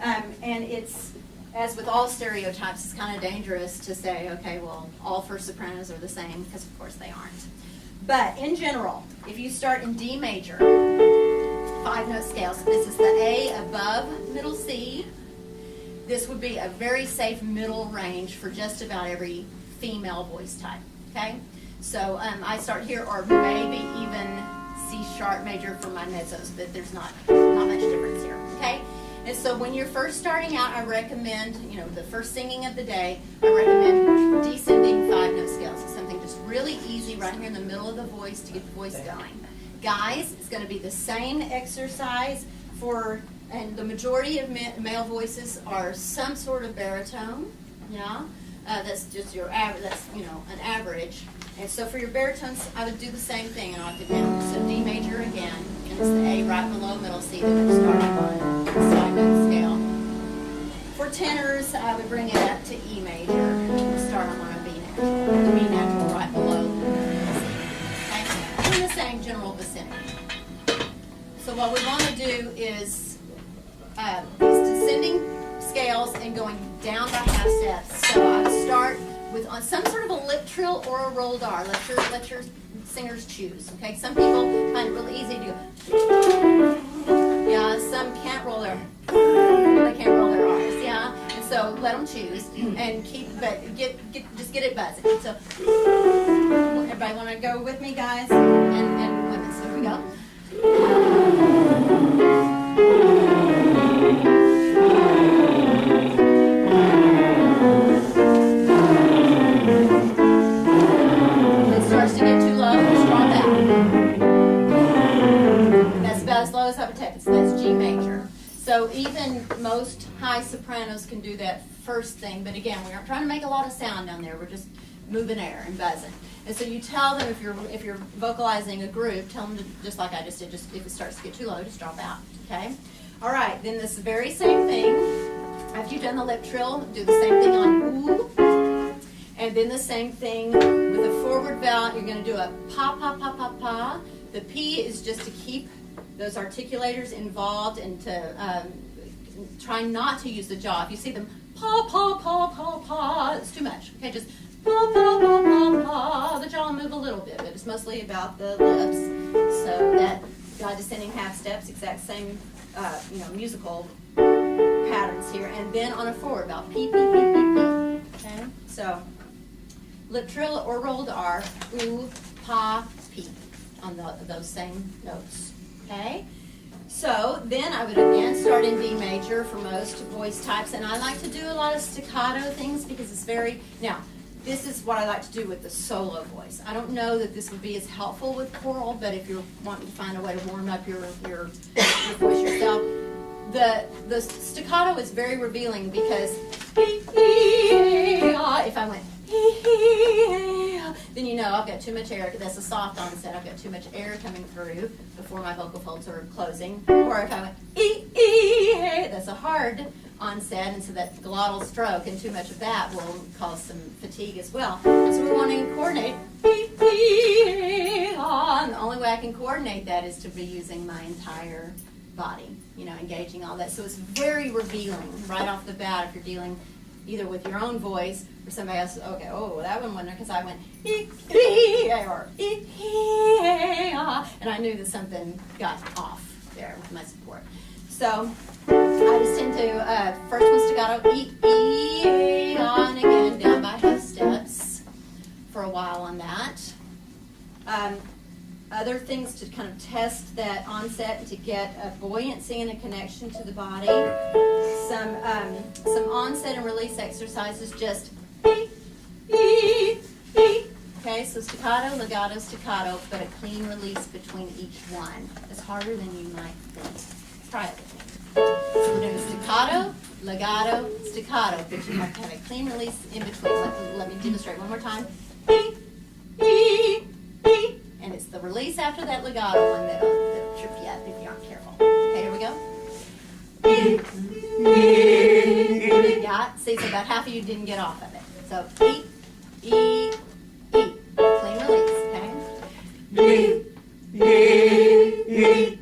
and it's, as with all stereotypes, it's kind of dangerous to say, okay, well, all first sopranos are the same, because of course they aren't. But in general, if you start in D major, 5-note scale, so this is the A above middle C, this would be a very safe middle range for just about every female voice type, okay? So I start here, or maybe even C sharp major for my mezzos, but there's not much difference here, okay? And so when you're first starting out, I recommend, you know, the first singing of the day, I recommend descending 5-note scales. So something just really easy right here in the middle of the voice to get the voice going. Guys, it's going to be the same exercise for, and the majority of male voices are some sort of baritone, yeah? That's just your average, that's, you know, an average. And so for your baritones, I would do the same thing and octave down. So D major again, and it's the A right below middle C that we're starting on the 5-note scale. For tenors, I would bring it up to E major and start them on a B natural right below middle C. Okay? In the same general vicinity. So what we want to do is these descending scales and going down by half steps. So I would start with on some sort of a lip trill or a rolled R. Let your singers choose. Okay, some people find it really easy to go. Yeah, some can't roll their. They can't roll their R's. Yeah, and so let them choose and keep. But just get it buzzing. So everybody want to go with me, guys and women. So here we go. To get too low, just drop out. That's about as low as I would take it. So that's G major. So even most high sopranos can do that first thing, but again, we aren't trying to make a lot of sound down there. We're just moving air and buzzing. And so you tell them if you're vocalizing a group, tell them to, just like I just did, just if it starts to get too low, just drop out. Okay? All right, then this very same thing. After you've done the lip trill, do the same thing on ooh. And then the same thing with the forward vowel. You're going to do a pa, pa, pa, pa, pa. The P is just to keep those articulators involved and to try not to use the jaw. If you see them pa, pa, pa, pa, pa, it's too much. Okay, just pa, pa, pa, pa, pa. The jaw will move a little bit, but it's mostly about the lips. So that descending half steps, exact same musical patterns here. And then on a forward vowel, P, P, P, P, P. Okay, so lip trill or rolled R, oo, pa, pi, on those same notes, okay? So then I would again start in D major for most voice types, and I like to do a lot of staccato things because it's very, now, this is what I like to do with the solo voice. I don't know that this would be as helpful with choral, but if you're wanting to find a way to warm up your voice yourself, the staccato is very revealing because if I went then you know I've got too much air. That's a soft onset. I've got too much air coming through before my vocal folds are closing. Or if I went that's a hard onset, and so that glottal stroke, and too much of that will cause some fatigue as well. So we're wanting to coordinate. And the only way I can coordinate that is to be using my entire body, engaging all that. So it's very revealing right off the bat if you're dealing either with your own voice or somebody else. Okay, that one wasn't, because I went or and I knew that something got off there with my support. So I just tend to first one staccato, and again down by half steps for a while on that. Other things to kind of test that onset and to get a buoyancy and a connection to the body. Some onset and release exercises, just okay, so staccato, legato, staccato, but a clean release between each one. It's harder than you might think. Try it with me. So we're doing staccato, legato, staccato, but you have to have a clean release in between. Let me demonstrate one more time. And it's the release after that legato one that'll trip you up if you aren't careful. Okay, here we go. Yeah, see, so about half of you didn't get off of it. So, E. Clean release, okay?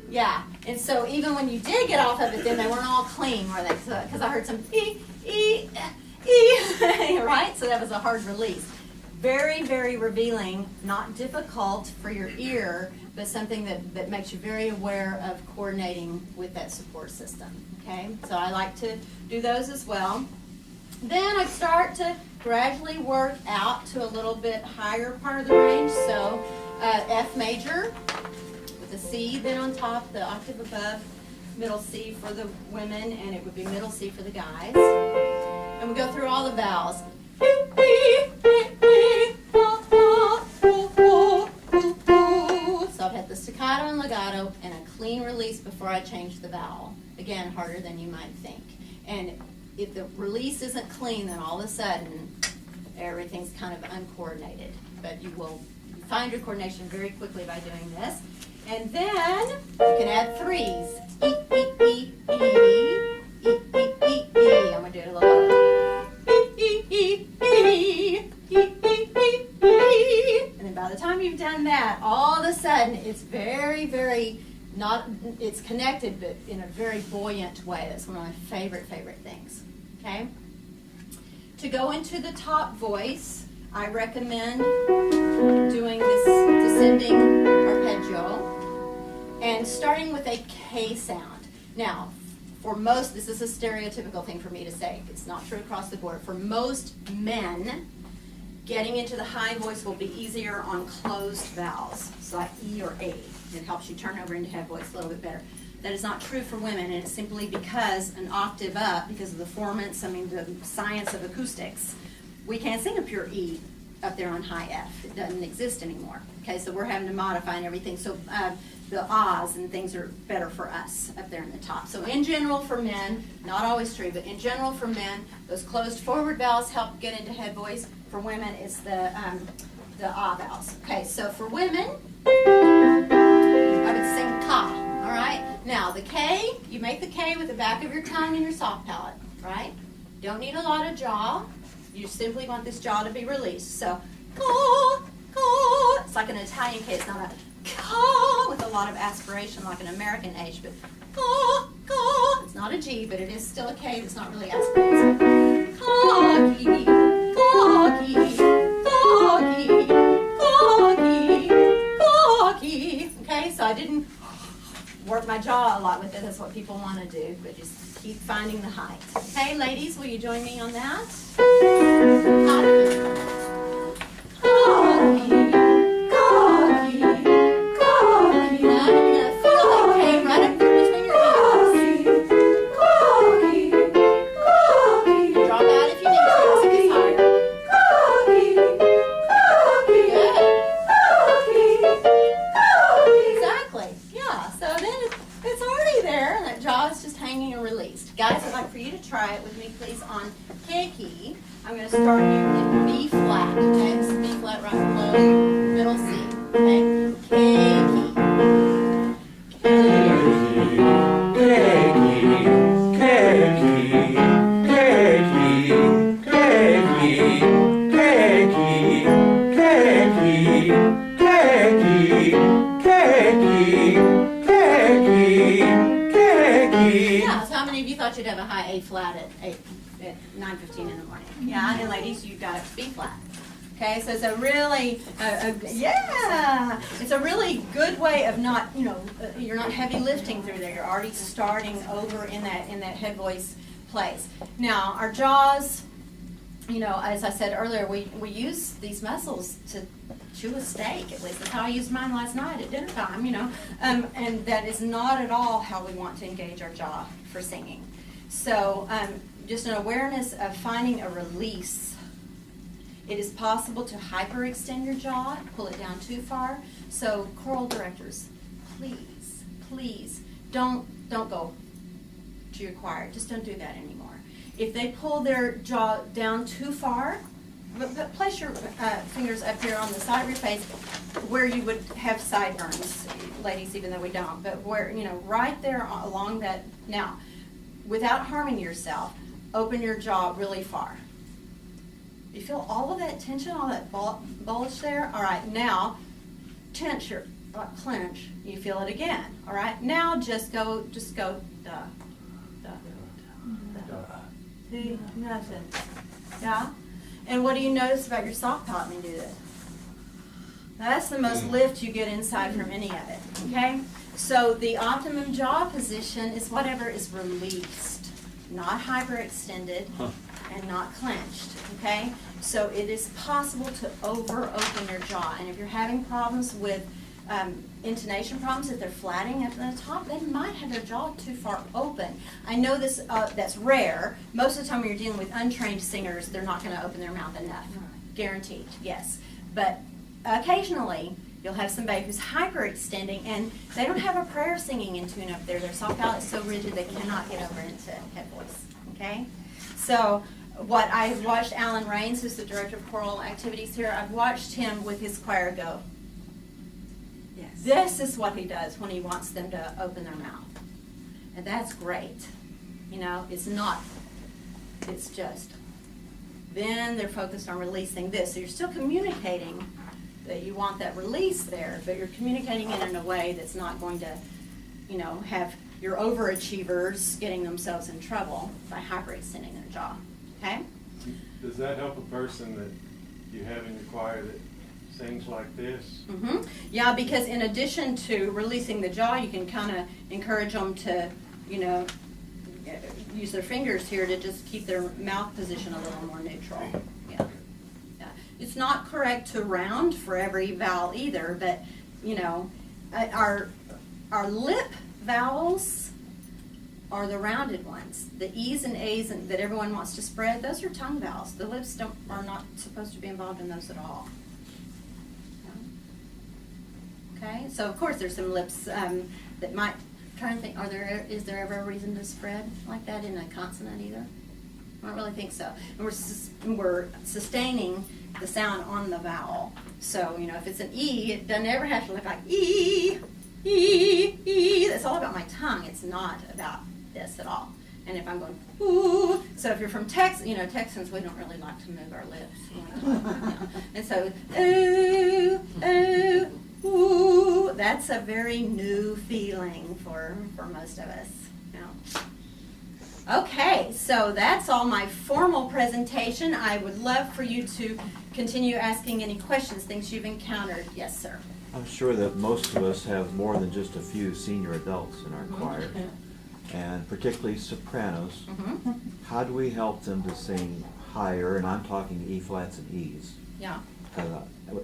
Yeah, and so even when you did get off of it, then they weren't all clean, were they? Because I heard some E, right? So that was a hard release. very, very revealing, not difficult for your ear, but something that makes you very aware of coordinating with that support system, okay? So I like to do those as well. Then I start to gradually work out to a little bit higher part of the range, so F major with a C then on top, the octave above, middle C for the women, and it would be middle C for the guys. And we go through all the vowels. So I've had the staccato and legato and a clean release before I change the vowel. Again, harder than you might think. And if the release isn't clean, then all of a sudden everything's kind of uncoordinated. But you will find your coordination very quickly by doing this. And then you can add threes. E, E, E, E, E, E, E, E. I'm going to do it a little louder. E, E, E, E, E, E, E, E. And then by the time you've done that, all of a sudden it's very, very not, it's connected, but in a very buoyant way. That's one of my favorite things. Okay? To go into the top voice, I recommend doing this descending arpeggio and starting with a K sound. Now, for most, this is a stereotypical thing for me to say. It's not true across the board. For most men, getting into the high voice will be easier on closed vowels, so like E or A. It helps you turn over into head voice a little bit better. That is not true for women, and it's simply because an octave up, because of the formants, the science of acoustics, we can't sing a pure E up there on high F. It doesn't exist anymore. Okay, so we're having to modify and everything. So the ahs and things are better for us up there in the top. So in general for men, not always true, but in general for men, those closed forward vowels help get into head voice. For women, it's the ah vowels. Okay, so for women, I would sing ka, all right? Now, the K, you make the K with the back of your tongue and your soft palate, right? Don't need a lot of jaw. You simply want this jaw to be released. So, ka, ka. It's like an Italian K. It's not a ka with a lot of aspiration like an American H, but ka, ka. It's not a G, but it is still a K that's not really aspirated. So, ka-ki, ka-ki, ka-ki, ka-ki, ka-ki. Okay, so I didn't work my jaw a lot with it. That's what people want to do, but just keep finding the height. Okay, ladies, will you join me on that? Cocky, cocky, cocky. Now you're going to feel that K right up there between your ears. Cocky, cocky. Drop out if you need to. It's a bit higher. Cocky, cocky. Good. Cocky, exactly. Yeah. So then it's already there, and that jaw is just hanging and released. Guys, I'd like for you to try it with me, please, on K key. I'm going to start you in B flat. Okay, this is B flat right below middle C. Okay, K key. Yeah, so how many of you thought you'd have a high A flat at 9:15 in the morning? Yeah, and ladies, you got B flat. Okay, so it's a really, yeah, it's a really good way of not, you're not heavy lifting through there. You're already starting over in that head voice place. Now, our jaws, as I said earlier, we use these muscles to chew a steak. At least that's how I used mine last night at dinner time. And that is not at all how we want to engage our jaw for singing. So, just an awareness of finding a release. It is possible to hyperextend your jaw, pull it down too far. So, choral directors, please don't go to your choir. Just don't do that anymore. If they pull their jaw down too far, but place your fingers up here on the side of your face where you would have sideburns, ladies, even though we don't. But where, right there along that. Now, without harming yourself, open your jaw really far. You feel all of that tension, all that bulge there? All right, now, clench. You feel it again. All right, now just go, duh. See, nothing. Yeah? And what do you notice about your soft palate when you do this? That's the most lift you get inside from any of it, okay? So the optimum jaw position is whatever is released, not hyperextended and not clenched, okay? So it is possible to over-open your jaw. And if you're having problems with intonation problems, if they're flatting at the top, they might have their jaw too far open. I know this, that's rare. Most of the time when you're dealing with untrained singers, they're not going to open their mouth enough. Guaranteed, yes. But occasionally, you'll have somebody who's hyperextending, and they don't have a prayer singing in tune up there. Their soft palate is so rigid they cannot get over into head voice, okay? So what I've watched Alan Raines, who's the director of choral activities here, I've watched him with his choir go. Yes. This is what he does when he wants them to open their mouth. And that's great. You know, it's not, it's just, then they're focused on releasing this. So you're still communicating that you want that release there, but you're communicating it in a way that's not going to, you know, have your overachievers getting themselves in trouble by hyperextending their jaw, okay? Does that help a person that you have in your choir that sings like this? Mm-hmm. Yeah, because in addition to releasing the jaw, you can kind of encourage them to, you know, use their fingers here to just keep their mouth position a little more neutral. Yeah. Yeah. It's not correct to round for every vowel either, but, you know, our lip vowels are the rounded ones. The E's and A's that everyone wants to spread, those are tongue vowels. The lips are not supposed to be involved in those at all. Okay, so of course there's some lips that might, I'm trying to think, is there ever a reason to spread like that in a consonant either? I don't really think so. And we're sustaining the sound on the vowel. So, you know, if it's an E, it doesn't ever have to look like E, E, E. That's all about my tongue. It's not about this at all. And if I'm going, ooh, so if you're from Texas, you know, Texans, we don't really like to move our lips. You know? And so, ooh, ooh, ooh, that's a very new feeling for most of us. You know? Okay, so that's all my formal presentation. I would love for you to continue asking any questions, things you've encountered. Yes, sir. I'm sure that most of us have more than just a few senior adults in our choir, and particularly sopranos. Mm-hmm. How do we help them to sing higher, and I'm talking E flats and E's, Yeah.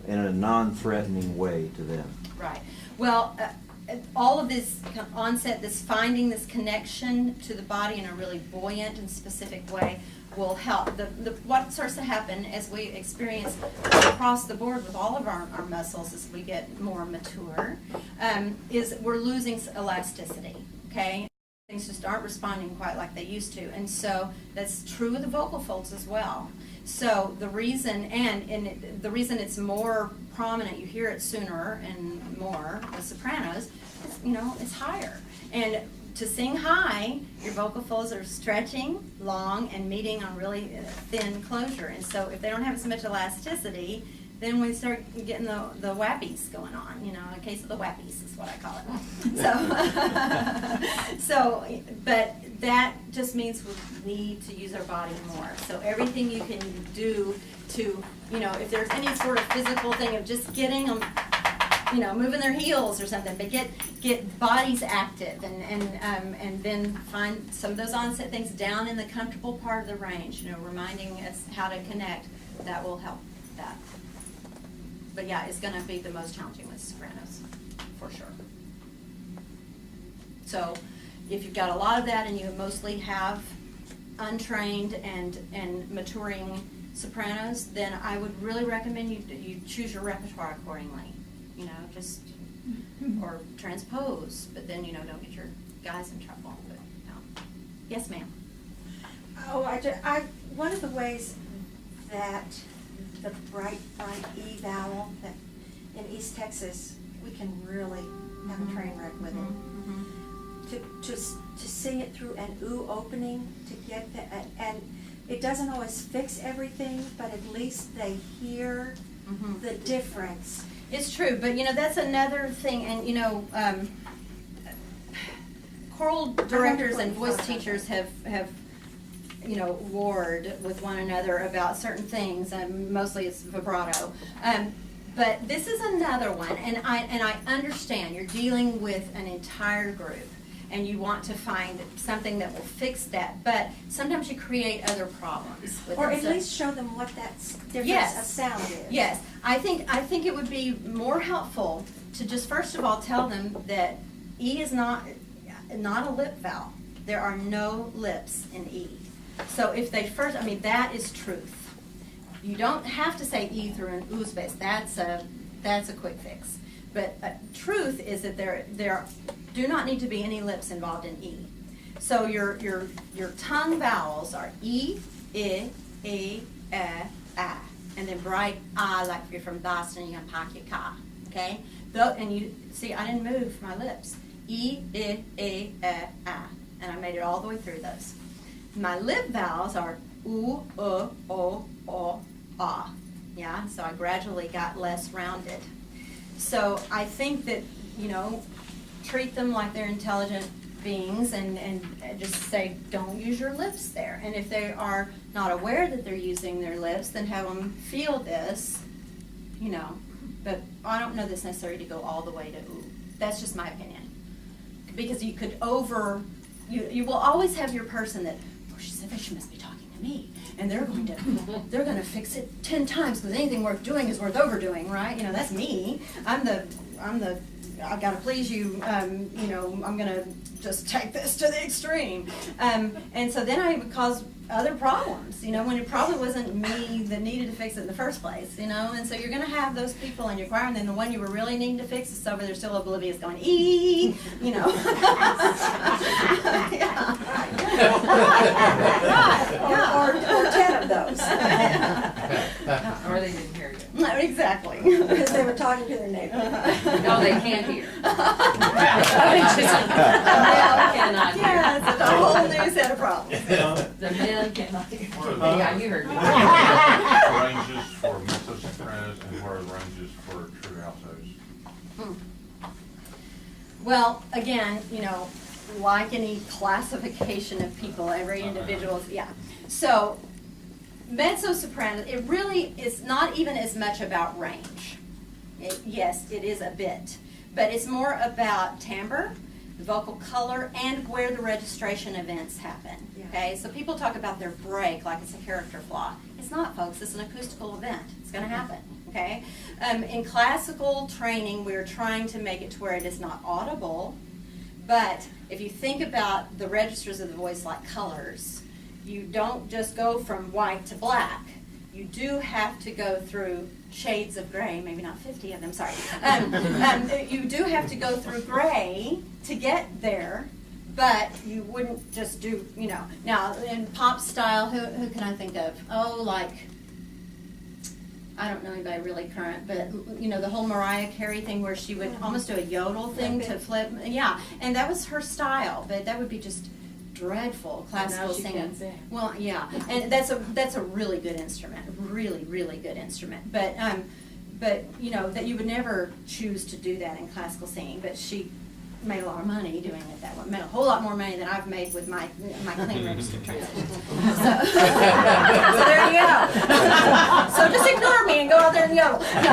In a non-threatening way to them? Right. Well, all of this onset, this finding this connection to the body in a really buoyant and specific way will help. What starts to happen as we experience across the board with all of our muscles as we get more mature is we're losing elasticity, okay? Things just aren't responding quite like they used to. And so that's true of the vocal folds as well. So the reason, the reason it's more prominent, you hear it sooner and more with sopranos, is, you know, it's higher. And to sing high, your vocal folds are stretching long and meeting on really thin closure. And so if they don't have as much elasticity, then we start getting the whappies going on, you know, a case of the whappies is what I call it. But that just means we need to use our body more. So everything you can do to, you know, if there's any sort of physical thing of just getting them, you know, moving their heels or something, but get bodies active and then find some of those onset things down in the comfortable part of the range, you know, reminding us how to connect, that will help that. But yeah, it's going to be the most challenging with sopranos, for sure. So if you've got a lot of that and you mostly have untrained and maturing sopranos, then I would really recommend you choose your repertoire accordingly. You know, just, or transpose, but then, you know, don't get your guys in trouble. But, no. Yes, ma'am. Oh, one of the ways that the bright E vowel that in East Texas, we can really have a train wreck with it. To sing it through an ooh opening, to get the, and it doesn't always fix everything, but at least they hear the difference. It's true, but you know, that's another thing, and you know, choral directors and voice teachers have warred with one another about certain things, and mostly it's vibrato. But this is another one, and I understand you're dealing with an entire group, and you want to find something that will fix that, but sometimes you create other problems. with Or it. at So- least show them what that difference Yes. of sound is. Yes, I think it would be more helpful to just first of all tell them that E is not a lip vowel. There are no lips in E. So if they first, that is truth. You don't have to say E through an oo space. That's a quick fix. But truth is that there do not need to be any lips involved in E. So your tongue vowels are E, I, E, A, and then bright ah, like if you're from Boston, you're gonna pack your car, okay? And you see, I didn't move my lips. E, I, A, and I made it all the way through those. My lip vowels are oo, o, ah. Yeah, so I gradually got less rounded. So I think that, treat them like they're intelligent beings and just say, don't use your lips there. And if they are not aware that they're using their lips, then have them feel this, But I don't know this necessary to go all the way to ooh. That's just my opinion. Because you could you will always have your person that, she said that she must be talking to me. And they're going to fix it 10 times because anything worth doing is worth overdoing, right? That's me. I've got to please you. I'm going to just take this to the extreme. And so then I would cause other problems, when it probably wasn't me that needed to fix it in the first place, And so you're going to have those people in your choir, and then the one you were really needing to fix is over there still oblivious going, ee, Yeah. Or 10 of those. Or they didn't hear you. Exactly. Because they were talking to their neighbor. No, they can't hear. Cannot hear. Yes, it's a whole new set of problems. The men cannot hear. What Yeah, you heard me. ranges for mezzo-sopranos and what are the ranges for true altos? Well, again, like any classification of people, every individual, yeah. So, mezzo-soprano, it really is not even as much about range. Yes, it is a bit, but it's more about timbre, the vocal color, and where the registration events happen. Yeah. Okay, so people talk about their break like it's a character flaw. It's not, folks. It's an acoustical event. It's going to happen. Okay, in classical training, we're trying to make it to where it is not audible, but if you think about the registers of the voice like colors, you don't just go from white to black. You do have to go through shades of gray, maybe not 50 of them, sorry. You do have to go through gray to get there, but you wouldn't just do, Now, in pop style, who can I think of? Oh, I don't know anybody really current, but, the whole Mariah Carey thing where she would almost do a yodel thing to flip. Yeah, and that was her style, but that would be just dreadful classical Now she singing. can't sing. Well, yeah, and that's a really good instrument, really, really good instrument. But that you would never choose to do that in classical singing. But she made a lot of money doing it that way. Made a whole lot more money than I've made with my clean register transitions. So there you go. So just ignore me and go out there and yodel. No.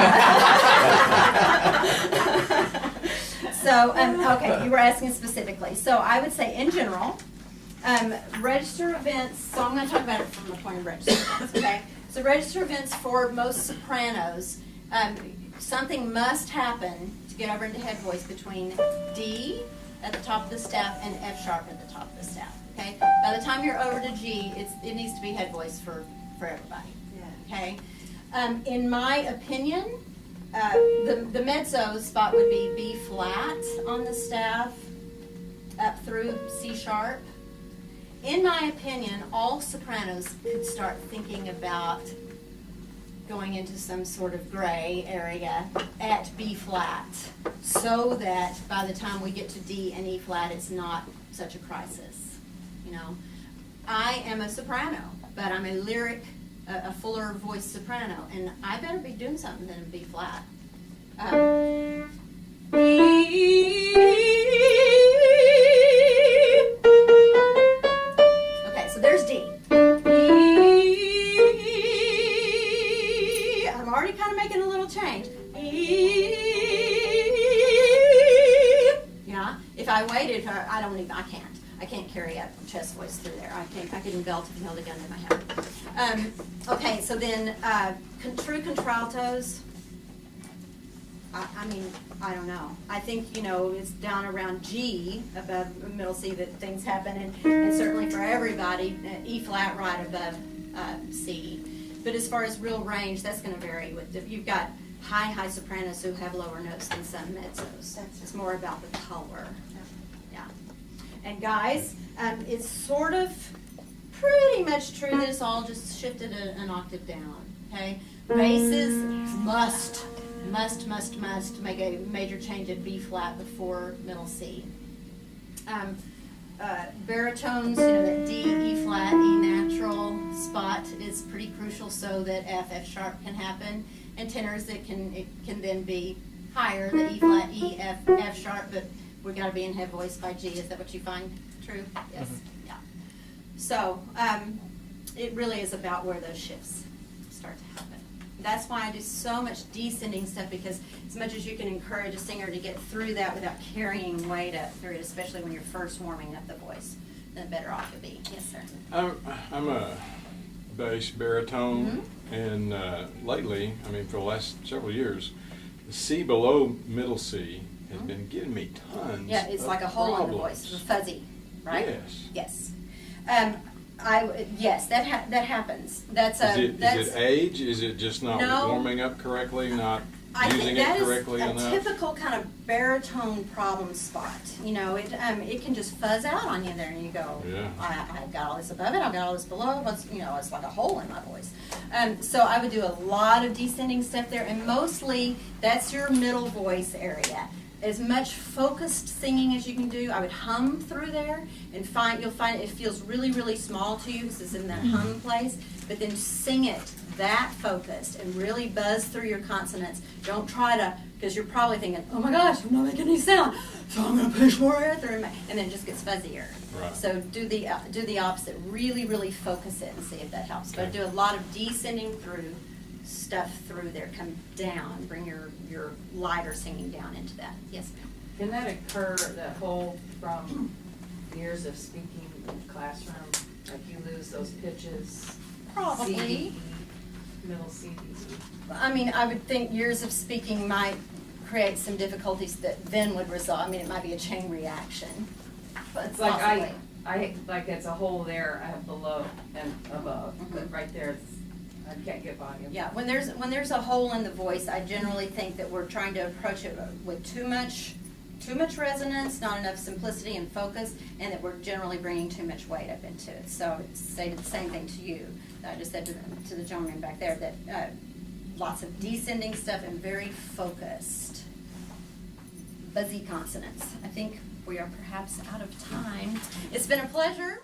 So okay, you were asking specifically. So I would say in general. Register events, so I'm going to talk about it from the point of register events, okay? So register events for most sopranos, something must happen to get over into head voice between D at the top of the staff and F sharp at the top of the staff, okay? By the time you're over to G, it needs to be head voice for everybody, okay? In my opinion, the mezzo spot would be B flat on the staff up through C sharp. In my opinion, all sopranos could start thinking about going into some sort of gray area at B flat, so that by the time we get to D and E flat, it's not such a crisis. I am a soprano, but I'm a lyric, a fuller voice soprano, and I better be doing something than B flat. Okay, so there's D. already kind of making a little change. Yeah, if I waited, I don't even, I can't carry a chest voice through there. I couldn't belt if you held a gun to my head. Okay, so then, true contraltos. I mean, I don't know. I think, it's down around G, above middle C, that things happen, and certainly for everybody, E flat right above C. But as far as real range, that's going to vary. You've got high sopranos who have lower notes than some mezzos. It's more about the color. Yeah. And guys, it's sort of pretty much true that it's all just shifted an octave down. Okay, basses must make a major change at B flat before middle C. Baritones, that D, E flat, E natural spot is pretty crucial so that F sharp can happen. And tenors, it can then be higher, the E flat, E, F sharp, but we've got to be in head voice by G. Is that what you find true? Yes. Mm-hmm. Yeah. So it really is about where those shifts start to happen. That's why I do so much descending stuff, because as much as you can encourage a singer to get through that without carrying weight up through it, especially when you're first warming up the voice, then the better off you'll be. Yes, sir. I'm a bass baritone, and lately, for the last several years, the C below middle C has been giving me tons. Yeah, it's of like a hole in the problems. voice, fuzzy, right? Yes. Yes. Yes, that happens. Is it age? Is it just not No. warming up correctly, not I using think it that is correctly a enough? typical kind of baritone problem spot. It can just fuzz out on you there, and you go, Yeah. I've got all this above it, I've got all this below it. It's like a hole in my voice. So I would do a lot of descending stuff there, and mostly that's your middle voice area. As much focused singing as you can do. I would hum through there, and you'll find it feels really, really small to you because it's in that hum place. But then sing it that focused and really buzz through your consonants. Don't try to, because you're probably thinking, oh my gosh, I'm not making any sound, so I'm going to push more air through, and then it just gets fuzzier. Right. So do the opposite. Really, really focus it and see if that helps. But do a lot of descending through stuff through there. Come down. Bring your lighter singing down into that. Yes, ma'am. Can that occur, that whole from years of speaking in the classroom, like you lose those pitches? Probably. C, D, middle C, D, E. I would think years of speaking might create some difficulties that then would resolve. It might be a chain reaction. But It's like possibly. I like it's a hole there, I have below and above, but right there, I can't get volume. Yeah, when there's a hole in the voice, I generally think that we're trying to approach it with too much resonance, not enough simplicity and focus, and that we're generally bringing too much weight up into it. So I would say the same thing to you that I just said to the gentleman back there, that lots of descending stuff and very focused, buzzy consonants. I think we are perhaps out of time. It's been a pleasure.